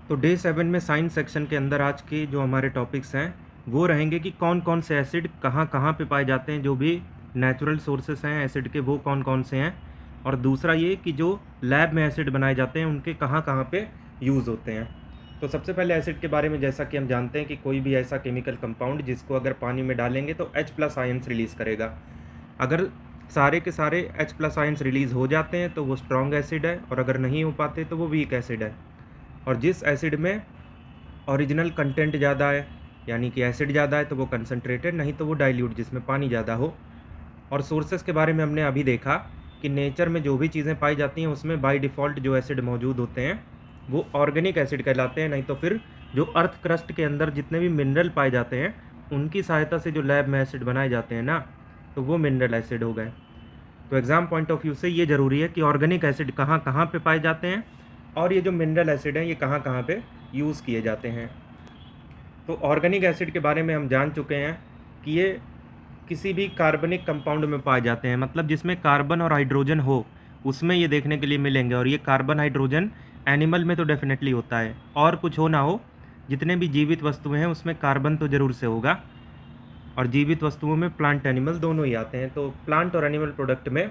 Speaker 3: तो डे 7 में साइंस सेक्शन के अंदर आज के जो हमारे टॉपिक्स हैं वो रहेंगे कि कौन कौन से एसिड कहाँ कहाँ पे पाए जाते हैं, जो भी नेचुरल सोर्सेस हैं एसिड के वो कौन कौन से हैं, और दूसरा ये कि जो लैब में एसिड बनाए जाते हैं उनके कहाँ कहाँ पे यूज़ होते हैं। तो सबसे पहले एसिड के बारे में, जैसा कि हम जानते हैं कि कोई भी ऐसा केमिकल कंपाउंड जिसको अगर पानी में डालेंगे तो H+ आयंस रिलीज़ करेगा। अगर सारे के सारे H+ आयंस रिलीज़ हो जाते हैं तो वो स्ट्रॉन्ग एसिड है, और अगर नहीं हो पाते तो वो वीक एसिड है। और जिस एसिड में ओरिजिनल कंटेंट ज़्यादा है, यानी कि एसिड ज़्यादा है, तो वो कंसनट्रेटेड, नहीं तो वो डाइल्यूट जिसमें पानी ज़्यादा हो। और सोर्सेस के बारे में हमने अभी देखा कि नेचर में जो भी चीज़ें पाई जाती हैं उसमें बाय डिफ़ॉल्ट जो एसिड मौजूद होते हैं वो ऑर्गेनिक एसिड कहलाते हैं, नहीं तो फिर जो अर्थ क्रस्ट के अंदर जितने भी मिनरल पाए जाते हैं उनकी सहायता से जो लैब में एसिड बनाए जाते हैं ना, तो वो मिनरल एसिड हो गए। तो एग्ज़ाम पॉइंट ऑफ व्यू से ये ज़रूरी है कि ऑर्गेनिक एसिड कहाँ कहाँ पे पाए जाते हैं और ये जो मिनरल एसिड हैं ये कहाँ कहाँ पे यूज़ किए जाते हैं। तो ऑर्गेनिक एसिड के बारे में हम जान चुके हैं कि ये किसी भी कार्बनिक कंपाउंड में पाए जाते हैं, मतलब जिसमें कार्बन और हाइड्रोजन हो उसमें ये देखने के लिए मिलेंगे। और ये कार्बन हाइड्रोजन एनिमल में तो डेफिनेटली होता है, और कुछ हो ना हो, जितने भी जीवित वस्तुएं हैं उसमें कार्बन तो ज़रूर से होगा। और जीवित वस्तुओं में प्लांट एनिमल दोनों ही आते हैं, तो प्लांट और एनिमल प्रोडक्ट में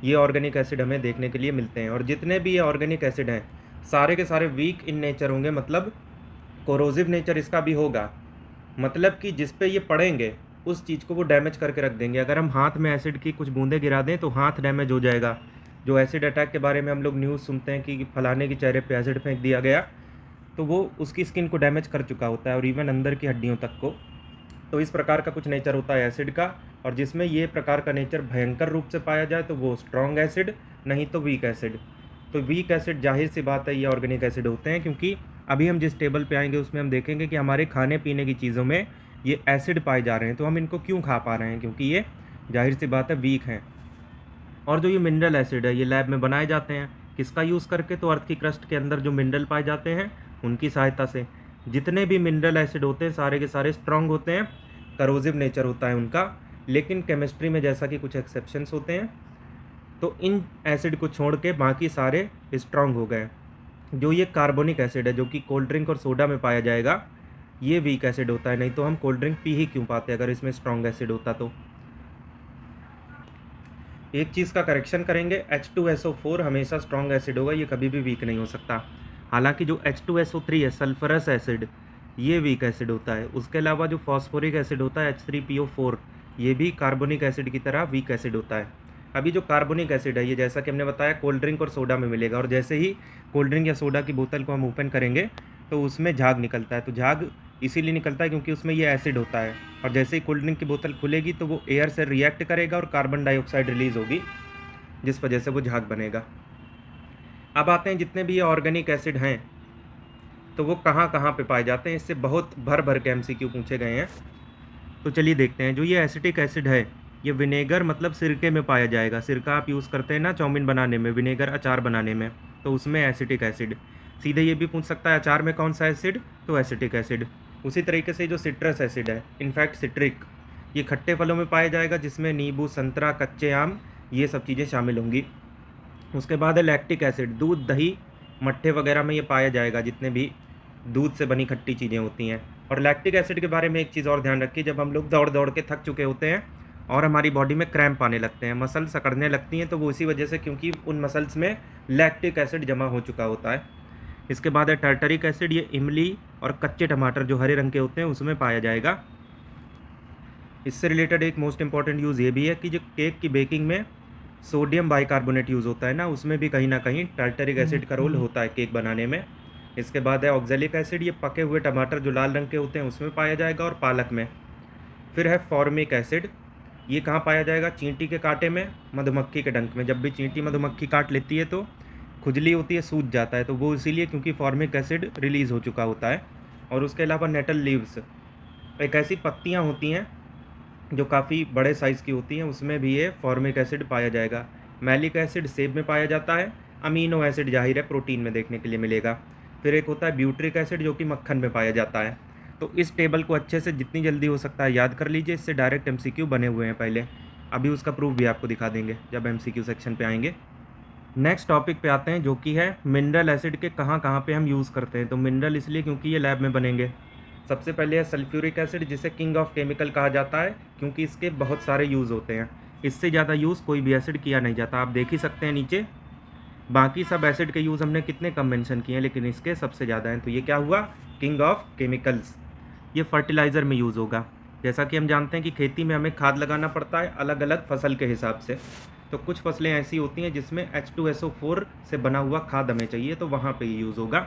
Speaker 3: ये ऑर्गेनिक एसिड हमें देखने के लिए मिलते हैं। और जितने भी ये ऑर्गेनिक एसिड हैं सारे के सारे वीक इन नेचर होंगे, मतलब कोरोसिव नेचर इसका भी होगा, मतलब कि जिस पे ये पड़ेंगे उस चीज़ को वो डैमेज करके रख देंगे। अगर हम हाथ में एसिड की कुछ बूंदें गिरा दें तो हाथ डैमेज हो जाएगा। जो एसिड अटैक के बारे में हम लोग न्यूज़ सुनते हैं कि फलाने के चेहरे पे एसिड फेंक दिया गया, तो वो उसकी स्किन को डैमेज कर चुका होता है और इवन अंदर की हड्डियों तक को। तो इस प्रकार का कुछ नेचर होता है एसिड का, और जिसमें ये प्रकार का नेचर भयंकर रूप से पाया जाए तो वो स्ट्रॉन्ग एसिड, नहीं तो वीक एसिड। तो वीक एसिड जाहिर सी बात है ये ऑर्गेनिक एसिड होते हैं, क्योंकि अभी हम जिस टेबल पे आएंगे उसमें हम देखेंगे कि हमारे खाने पीने की चीज़ों में ये एसिड पाए जा रहे हैं। तो हम इनको क्यों खा पा रहे हैं? क्योंकि ये जाहिर सी बात है वीक हैं। और जो ये मिनरल एसिड है ये लैब में बनाए जाते हैं, किसका यूज़ करके? तो अर्थ की क्रस्ट के अंदर जो मिनरल पाए जाते हैं उनकी सहायता से। जितने भी मिनरल एसिड होते हैं सारे के सारे स्ट्रॉन्ग होते हैं, करोसिव नेचर होता है उनका, लेकिन केमिस्ट्री में जैसा कि कुछ एक्सेप्शंस होते हैं, तो इन एसिड को छोड़ के बाकी सारे स्ट्रॉन्ग हो गए। जो ये कार्बोनिक एसिड है जो कि कोल्ड ड्रिंक और सोडा में पाया जाएगा, ये वीक एसिड होता है, नहीं तो हम कोल्ड ड्रिंक पी ही क्यों पाते अगर इसमें स्ट्रॉन्ग एसिड होता। तो एक चीज़ का करेक्शन करेंगे, H2SO4 हमेशा स्ट्रॉन्ग एसिड होगा, ये कभी भी वीक नहीं हो सकता। हालांकि जो H2SO3 है सल्फरस एसिड, ये वीक एसिड होता है। उसके अलावा जो फॉस्फोरिक एसिड होता है H3PO4, ये भी कार्बोनिक एसिड की तरह वीक एसिड होता है। अभी जो कार्बोनिक एसिड है ये जैसा कि हमने बताया कोल्ड ड्रिंक और सोडा में मिलेगा, और जैसे ही कोल्ड ड्रिंक या सोडा की बोतल को हम ओपन करेंगे तो उसमें झाग निकलता है। तो झाग इसीलिए निकलता है क्योंकि उसमें ये एसिड होता है, और जैसे ही कोल्ड ड्रिंक की बोतल खुलेगी तो वो एयर से रिएक्ट करेगा और कार्बन डाइऑक्साइड रिलीज़ होगी, जिस वजह से वो झाग बनेगा। अब आते हैं जितने भी ये ऑर्गेनिक एसिड हैं तो वो कहाँ कहाँ पे पाए जाते हैं। इससे बहुत भर भर के MCQ पूछे गए हैं, तो चलिए देखते हैं। जो ये एसिटिक एसिड है ये विनेगर मतलब सिरके में पाया जाएगा। सिरका आप यूज़ करते हैं ना चाउमीन बनाने में, विनेगर अचार बनाने में, तो उसमें एसिटिक एसिड। सीधे ये भी पूछ सकता है अचार में कौन सा एसिड, तो एसिटिक एसिड। उसी तरीके से जो सिट्रस एसिड है, इनफैक्ट सिट्रिक, ये खट्टे फलों में पाया जाएगा जिसमें नींबू, संतरा, कच्चे आम, ये सब चीज़ें शामिल होंगी। उसके बाद है लैक्टिक एसिड, दूध, दही, मट्ठे वगैरह में ये पाया जाएगा, जितने भी दूध से बनी खट्टी चीज़ें होती हैं। और लैक्टिक एसिड के बारे में एक चीज़ और ध्यान रखिए, जब हम लोग दौड़ दौड़ के थक चुके होते हैं और हमारी बॉडी में क्रैम्प आने लगते हैं, मसल्स अकड़ने लगती हैं, तो वो इसी वजह से क्योंकि उन मसल्स में लैक्टिक एसिड जमा हो चुका होता है। इसके बाद है टार्टरिक एसिड, ये इमली और कच्चे टमाटर जो हरे रंग के होते हैं उसमें पाया जाएगा। इससे रिलेटेड एक मोस्ट इंपॉर्टेंट यूज़ ये भी है कि जो केक की बेकिंग में सोडियम बाइकार्बोनेट यूज़ होता है ना, उसमें भी कहीं ना कहीं टार्टरिक एसिड का रोल होता है केक बनाने में। इसके बाद है ऑक्जेलिक एसिड, ये पके हुए टमाटर जो लाल रंग के होते हैं उसमें पाया जाएगा, और पालक में। फिर है फॉर्मिक एसिड, ये कहाँ पाया जाएगा? चींटी के कांटे में, मधुमक्खी के डंक में। जब भी चींटी मधुमक्खी काट लेती है तो खुजली होती है, सूज जाता है, तो वो इसीलिए क्योंकि फॉर्मिक एसिड रिलीज़ हो चुका होता है। और उसके अलावा नेटल लीव्स, एक ऐसी पत्तियाँ होती हैं जो काफ़ी बड़े साइज़ की होती हैं, उसमें भी ये फॉर्मिक एसिड पाया जाएगा। मैलिक एसिड सेब में पाया जाता है। अमीनो एसिड जाहिर है प्रोटीन में देखने के लिए मिलेगा। फिर एक होता है ब्यूट्रिक एसिड जो कि मक्खन में पाया जाता है। तो इस टेबल को अच्छे से जितनी जल्दी हो सकता है याद कर लीजिए, इससे डायरेक्ट MCQ बने हुए हैं पहले, अभी उसका प्रूफ भी आपको दिखा देंगे जब MCQ सेक्शन पे आएंगे। नेक्स्ट टॉपिक पे आते हैं जो कि है मिनरल एसिड के कहाँ कहाँ पे हम यूज़ करते हैं। तो मिनरल इसलिए क्योंकि ये लैब में बनेंगे। सबसे पहले है सल्फ्यूरिक एसिड, जिसे किंग ऑफ केमिकल कहा जाता है क्योंकि इसके बहुत सारे यूज़ होते हैं। इससे ज़्यादा यूज़ कोई भी एसिड किया नहीं जाता, आप देख ही सकते हैं नीचे। बाकी सब एसिड के यूज़ हमने कितने कम मेंशन किए हैं, लेकिन इसके सबसे ज़्यादा हैं। तो ये क्या हुआ? King of chemicals. ये फर्टिलाइज़र में यूज़ होगा। जैसा कि हम जानते हैं कि खेती में हमें खाद लगाना पड़ता है अलग अलग फसल के हिसाब से। तो कुछ फसलें ऐसी होती हैं जिसमें H2SO4 से बना हुआ खाद हमें चाहिए, तो वहाँ पे यूज़ होगा।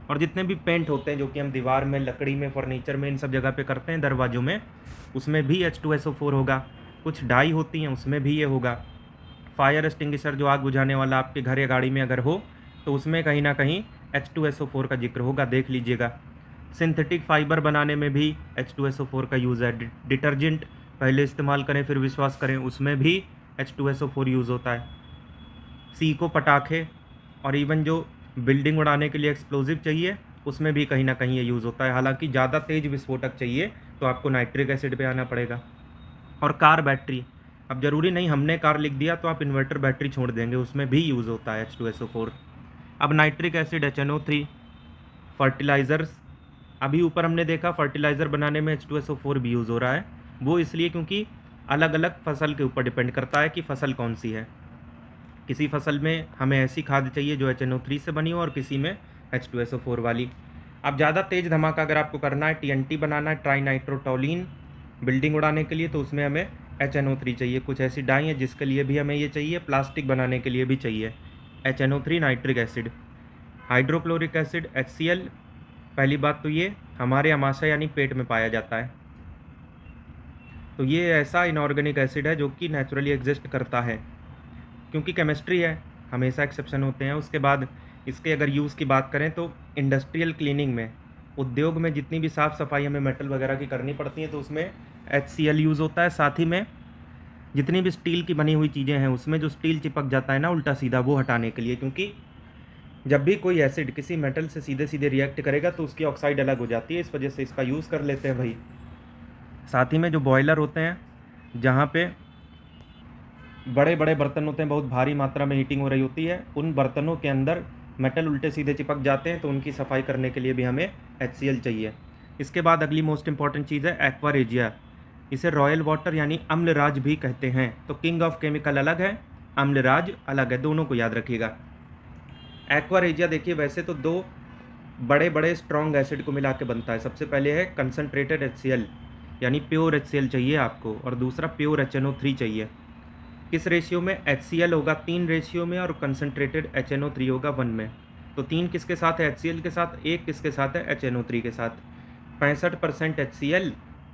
Speaker 3: और जितने भी पेंट होते हैं जो कि हम दीवार में, लकड़ी में, फर्नीचर में, इन सब जगह पे करते हैं, दरवाज़ों में, उसमें भी H2SO4 होगा। कुछ डाई होती हैं उसमें भी ये होगा। फायर एक्सटिंग्विशर जो आग बुझाने वाला आपके घर या गाड़ी में अगर हो तो उसमें कहीं ना कहीं H2SO4 का जिक्र होगा, देख लीजिएगा। सिंथेटिक फाइबर बनाने में भी H2SO4 का यूज़ है। डिटर्जेंट पहले इस्तेमाल करें फिर विश्वास करें, उसमें भी H2SO4 यूज़ होता है। सीको, पटाखे और इवन जो बिल्डिंग उड़ाने के लिए एक्सप्लोजिव चाहिए उसमें भी कहीं ना कहीं ये यूज़ होता है। हालांकि ज़्यादा तेज़ विस्फोटक चाहिए तो आपको नाइट्रिक एसिड पे आना पड़ेगा। और कार बैटरी, अब ज़रूरी नहीं हमने कार लिख दिया तो आप इन्वर्टर बैटरी छोड़ देंगे, उसमें भी यूज़ होता है H2SO4। अब नाइट्रिक एसिड HNO3, फर्टिलाइज़र्स, अभी ऊपर हमने देखा फर्टिलाइज़र बनाने में H2SO4 भी यूज़ हो रहा है। वो इसलिए क्योंकि अलग अलग फसल के ऊपर डिपेंड करता है कि फसल कौन सी है। किसी फसल में हमें ऐसी खाद चाहिए जो HNO3 से बनी हो और किसी में H2SO4 वाली। अब ज़्यादा तेज़ धमाका अगर आपको करना है, TNT बनाना है, ट्राई नाइट्रोटोलिन, बिल्डिंग उड़ाने के लिए, तो उसमें हमें HNO3 चाहिए। कुछ ऐसी डाई है जिसके लिए भी हमें ये चाहिए, प्लास्टिक बनाने के लिए भी चाहिए HNO3 nitric acid. Hydrochloric acid HCl, पहली बात तो ये हमारे आमाशय यानी पेट में पाया जाता है, तो ये ऐसा इनऑर्गेनिक एसिड है जो कि नेचुरली एग्जिस्ट करता है। क्योंकि केमिस्ट्री है, हमेशा एक्सेप्शन होते हैं। उसके बाद इसके अगर यूज़ की बात करें तो इंडस्ट्रियल क्लीनिंग में, उद्योग में जितनी भी साफ़ सफाई हमें मेटल वगैरह की करनी पड़ती है तो उसमें HCl यूज़ होता है। साथ ही में जितनी भी स्टील की बनी हुई चीज़ें हैं उसमें जो स्टील चिपक जाता है ना उल्टा सीधा, वो हटाने के लिए, क्योंकि जब भी कोई एसिड किसी मेटल से सीधे सीधे रिएक्ट करेगा तो उसकी ऑक्साइड अलग हो जाती है, इस वजह से इसका यूज़ कर लेते हैं भाई। साथ ही में जो बॉयलर होते हैं जहाँ पे बड़े बड़े बर्तन होते हैं, बहुत भारी मात्रा में हीटिंग हो रही होती है, उन बर्तनों के अंदर मेटल उल्टे सीधे चिपक जाते हैं तो उनकी सफाई करने के लिए भी हमें HCl चाहिए। इसके बाद अगली मोस्ट इंपॉर्टेंट चीज़ है एक्वा रेजिया। इसे रॉयल वाटर यानी अम्लराज भी कहते हैं। तो किंग ऑफ केमिकल अलग है, अम्लराज अलग है, दोनों को याद रखिएगा। एक्वा रेजिया देखिए वैसे तो दो बड़े बड़े स्ट्रॉन्ग एसिड को मिला के बनता है। सबसे पहले है कंसनट्रेटेड HCl यानी प्योर HCl चाहिए आपको, और दूसरा प्योर HNO3 चाहिए। किस रेशियो में? HCl होगा 3 रेशियो में और कंसनट्रेटेड HNO3 होगा 1 में। तो 3 किसके साथ है? HCl के साथ। 1 किसके साथ है? HNO3 के साथ। 65% HCl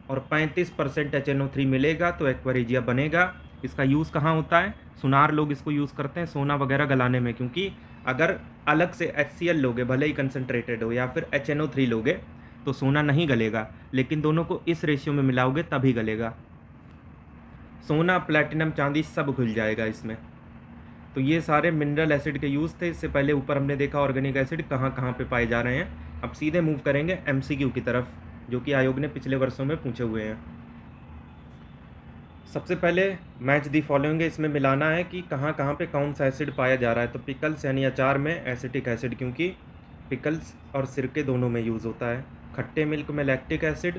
Speaker 3: और 35% HNO3 मिलेगा तो एक्वा रेजिया बनेगा। इसका यूज़ कहाँ होता है? सुनार लोग इसको यूज़ करते हैं सोना वगैरह गलाने में, क्योंकि अगर अलग से HCl लोगे, भले ही कंसनट्रेटेड हो, या फिर HNO3 लोगे तो सोना नहीं गलेगा, लेकिन दोनों को इस रेशियो में मिलाओगे तभी गलेगा। सोना, प्लैटिनम, चांदी सब घुल जाएगा इसमें। तो ये सारे मिनरल एसिड के यूज़ थे। इससे पहले ऊपर हमने देखा ऑर्गेनिक एसिड कहाँ कहाँ पे पाए जा रहे हैं। अब सीधे मूव करेंगे MCQ की तरफ, जो कि आयोग ने पिछले वर्षों में पूछे हुए हैं। सबसे पहले मैच दी फॉलोइंग, इसमें मिलाना है कि कहाँ कहाँ पे कौन सा एसिड पाया जा रहा है। तो पिकल्स यानी अचार में एसिटिक एसिड, क्योंकि पिकल्स और सिरके दोनों में यूज़ होता है। खट्टे मिल्क में लैक्टिक एसिड,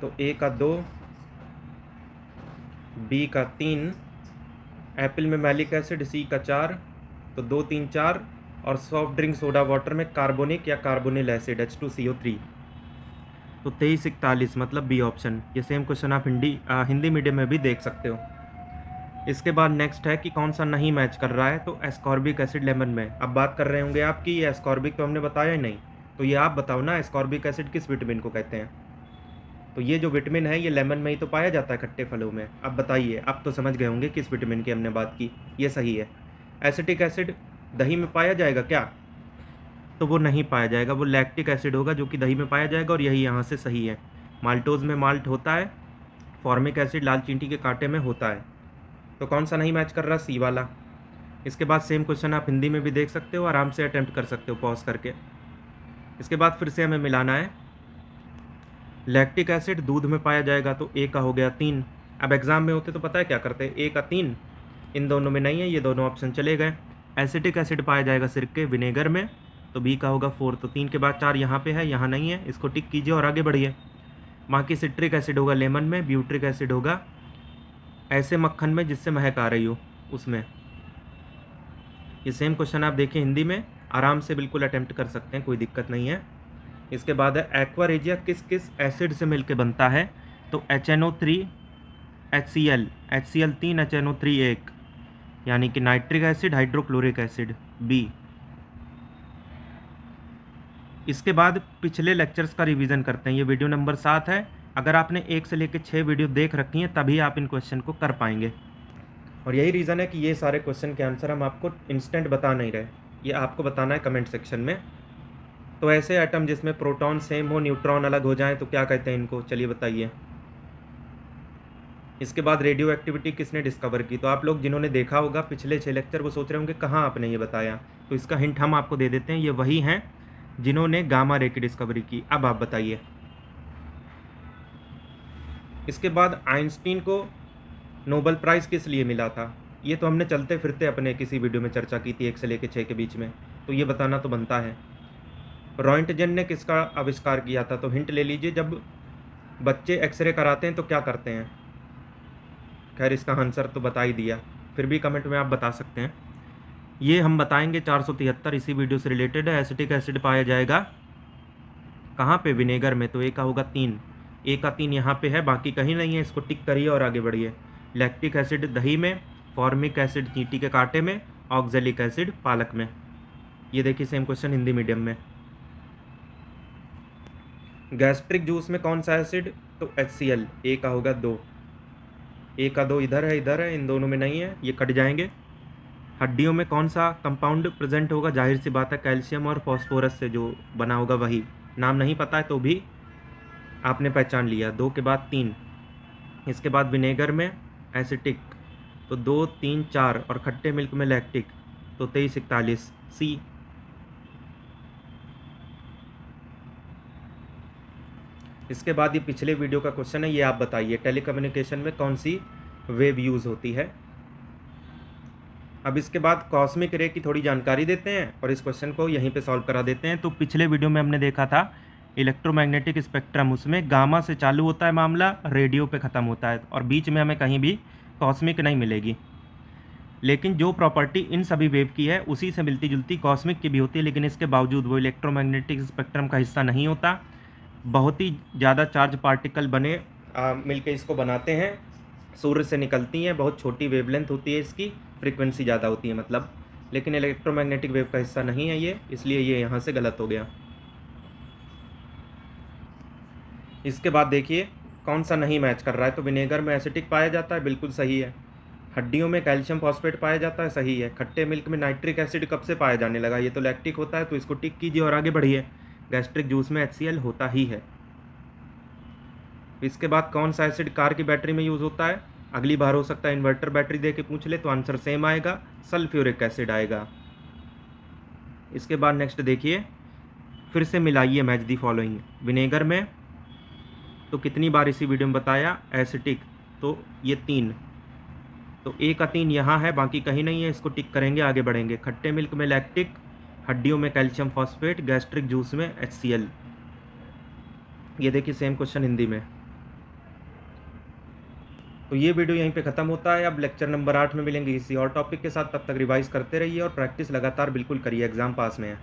Speaker 3: तो A का 2, B का 3, एप्पल में मैलिक एसिड C का 4, तो 2, 3, 4, और सॉफ्ट ड्रिंक सोडा वाटर में कार्बोनिक या कार्बोनिल एसिड H2CO3, तो 2341 मतलब B ऑप्शन। ये सेम क्वेश्चन आप हिंदी मीडियम में भी देख सकते हो। इसके बाद नेक्स्ट है कि कौन सा नहीं मैच कर रहा है, तो एस्कॉर्बिक एसिड लेमन में। अब बात कर रहे होंगे आप कि ये एस्कॉर्बिक तो हमने बताया ही नहीं, तो ये आप बताओ ना एस्कॉर्बिक एसिड किस विटामिन को कहते हैं। तो ये जो विटामिन है ये लेमन में ही तो पाया जाता है, खट्टे फलों में। अब बताइए, अब तो समझ गए होंगे किस विटामिन की हमने बात की। ये सही है। एसिटिक एसिड दही में पाया जाएगा क्या? तो वो नहीं पाया जाएगा, वो लैक्टिक एसिड होगा जो कि दही में पाया जाएगा, और यही यहाँ से सही है। माल्टोज में माल्ट होता है, फॉर्मिक एसिड लाल चींटी के कांटे में होता है। तो कौन सा नहीं मैच कर रहा? C वाला। इसके बाद सेम क्वेश्चन आप हिंदी में भी देख सकते हो, आराम से अटैम्प्ट कर सकते हो पॉज करके। इसके बाद फिर से हमें मिलाना है। लैक्टिक एसिड दूध में पाया जाएगा, तो A का हो गया 3। अब एग्जाम में होते तो पता है क्या करते? A का 3, इन दोनों में नहीं है, ये दोनों ऑप्शन चले गए। एसिटिक एसिड पाया जाएगा सिरके विनेगर में, तो B का होगा 4। तो 3 के बाद 4 यहाँ पे है, यहाँ नहीं है, इसको टिक कीजिए और आगे बढ़िए। बाकी सिट्रिक एसिड होगा लेमन में, ब्यूट्रिक एसिड होगा ऐसे मक्खन में जिससे महक आ रही हो उसमें। ये सेम क्वेश्चन आप देखिए हिंदी में, आराम से बिल्कुल अटेम्प्ट कर सकते हैं, कोई दिक्कत नहीं है। इसके बाद है एक्वा रेजिया किस किस एसिड से मिलके बनता है, तो HNO3 HCl, HCl 3 HNO3 1, यानी कि nitric acid hydrochloric acid B। इसके बाद पिछले लेक्चर्स का रिवीजन करते हैं। ये वीडियो नंबर 7 है। अगर आपने 1 से लेकर 6 वीडियो देख रखी हैं तभी आप इन क्वेश्चन को कर पाएंगे। और यही रीज़न है कि ये सारे क्वेश्चन के आंसर हम आपको इंस्टेंट बता नहीं रहे, ये आपको बताना है कमेंट सेक्शन में। तो ऐसे एटम जिसमें प्रोटॉन सेम हो, न्यूट्रॉन अलग हो जाए तो क्या कहते हैं इनको, चलिए बताइए। इसके बाद रेडियो एक्टिविटी किसने डिस्कवर की, तो आप लोग जिन्होंने देखा होगा पिछले 6 लेक्चर वो सोच रहे होंगे कहाँ आपने ये बताया, तो इसका हिंट हम आपको दे देते हैं। ये वही हैं जिन्होंने गामा रे की डिस्कवरी की। अब आप बताइए। इसके बाद आइंस्टीन को नोबेल प्राइज़ किस लिए मिला था, ये तो हमने चलते फिरते अपने किसी वीडियो में चर्चा की थी 1 से लेकर 6 के बीच में, तो ये बताना तो बनता है। रॉयंटजन ने किसका आविष्कार किया था, तो हिंट ले लीजिए। जब बच्चे एक्सरे कराते हैं तो क्या करते हैं, खैर इसका आंसर तो बता ही दिया, फिर भी कमेंट में आप बता सकते हैं। ये हम बताएंगे 473 इसी वीडियो से रिलेटेड है। एसिटिक एसिड पाया जाएगा कहाँ पे, विनेगर में, तो ए का होगा 3, ए का 3 यहाँ पे है, बाकी कहीं नहीं है। इसको टिक करिए और आगे बढ़िए। लैक्टिक एसिड दही में, फॉर्मिक एसिड चींटी के कांटे में, ऑक्जेलिक एसिड पालक में। ये देखिए सेम क्वेश्चन हिंदी मीडियम में। गैस्ट्रिक जूस में कौन सा एसिड, तो HCl, ए का होगा 2, ए का 2 इधर है, इन दोनों में नहीं है, ये कट जाएंगे। हड्डियों में कौन सा कंपाउंड प्रेजेंट होगा, जाहिर सी बात है कैल्शियम और फॉस्फोरस से जो बना होगा वही, नाम नहीं पता है तो भी आपने पहचान लिया। 2 के बाद 3। इसके बाद विनेगर में एसिटिक, तो 2, 3, 4, और खट्टे मिल्क में लैक्टिक, तो 23, 41, सी। इसके बाद ये पिछले वीडियो का क्वेश्चन है, ये आप बताइए टेलीकम्युनिकेशन में कौन सी वेव यूज़ होती है। अब इसके बाद कॉस्मिक रे की थोड़ी जानकारी देते हैं और इस क्वेश्चन को यहीं पे सॉल्व करा देते हैं। तो पिछले वीडियो में हमने देखा था इलेक्ट्रोमैग्नेटिक स्पेक्ट्रम, उसमें गामा से चालू होता है मामला, रेडियो पे ख़त्म होता है, और बीच में हमें कहीं भी कॉस्मिक नहीं मिलेगी। लेकिन जो प्रॉपर्टी इन सभी वेव की है उसी से मिलती जुलती कॉस्मिक की भी होती है, लेकिन इसके बावजूद वो इलेक्ट्रोमैग्नेटिक स्पेक्ट्रम का हिस्सा नहीं होता। बहुत ही ज़्यादा चार्ज पार्टिकल बने मिलके इसको बनाते हैं, सूर्य से निकलती हैं, बहुत छोटी वेवलेंथ होती है इसकी, फ्रीक्वेंसी ज़्यादा होती है मतलब, लेकिन इलेक्ट्रोमैग्नेटिक वेव का हिस्सा नहीं है ये, इसलिए ये यहाँ से गलत हो गया। इसके बाद देखिए कौन सा नहीं मैच कर रहा है, तो विनेगर में एसिटिक पाया जाता है, बिल्कुल सही है। हड्डियों में कैल्शियम फॉस्फेट पाया जाता है, सही है। खट्टे मिल्क में नाइट्रिक एसिड कब से पाया जाने लगा, ये तो लैक्टिक होता है, तो इसको टिक कीजिए और आगे बढ़िए। गैस्ट्रिक जूस में HCl होता ही है। इसके बाद कौन सा एसिड कार की बैटरी में यूज़ होता है, अगली बार हो सकता है इन्वर्टर बैटरी दे के पूछ ले तो आंसर सेम आएगा, सल्फ्यूरिक एसिड आएगा। इसके बाद नेक्स्ट देखिए, फिर से मिलाइए मैच दी फॉलोइंग। विनेगर में तो कितनी बार इसी वीडियो में बताया, एसिटिक, तो ये 3, तो ए का 3 यहाँ है, बाकी कहीं नहीं है, इसको टिक करेंगे आगे बढ़ेंगे। खट्टे मिल्क में लैक्टिक, हड्डियों में कैल्शियम फॉस्फेट, गैस्ट्रिक जूस में HCl। ये देखिए सेम क्वेश्चन हिंदी में। तो ये वीडियो यहीं पे ख़त्म होता है। अब लेक्चर नंबर 8 में मिलेंगे किसी और टॉपिक के साथ, तब तक रिवाइज करते रहिए और प्रैक्टिस लगातार बिल्कुल करिए, एग्ज़ाम पास में है।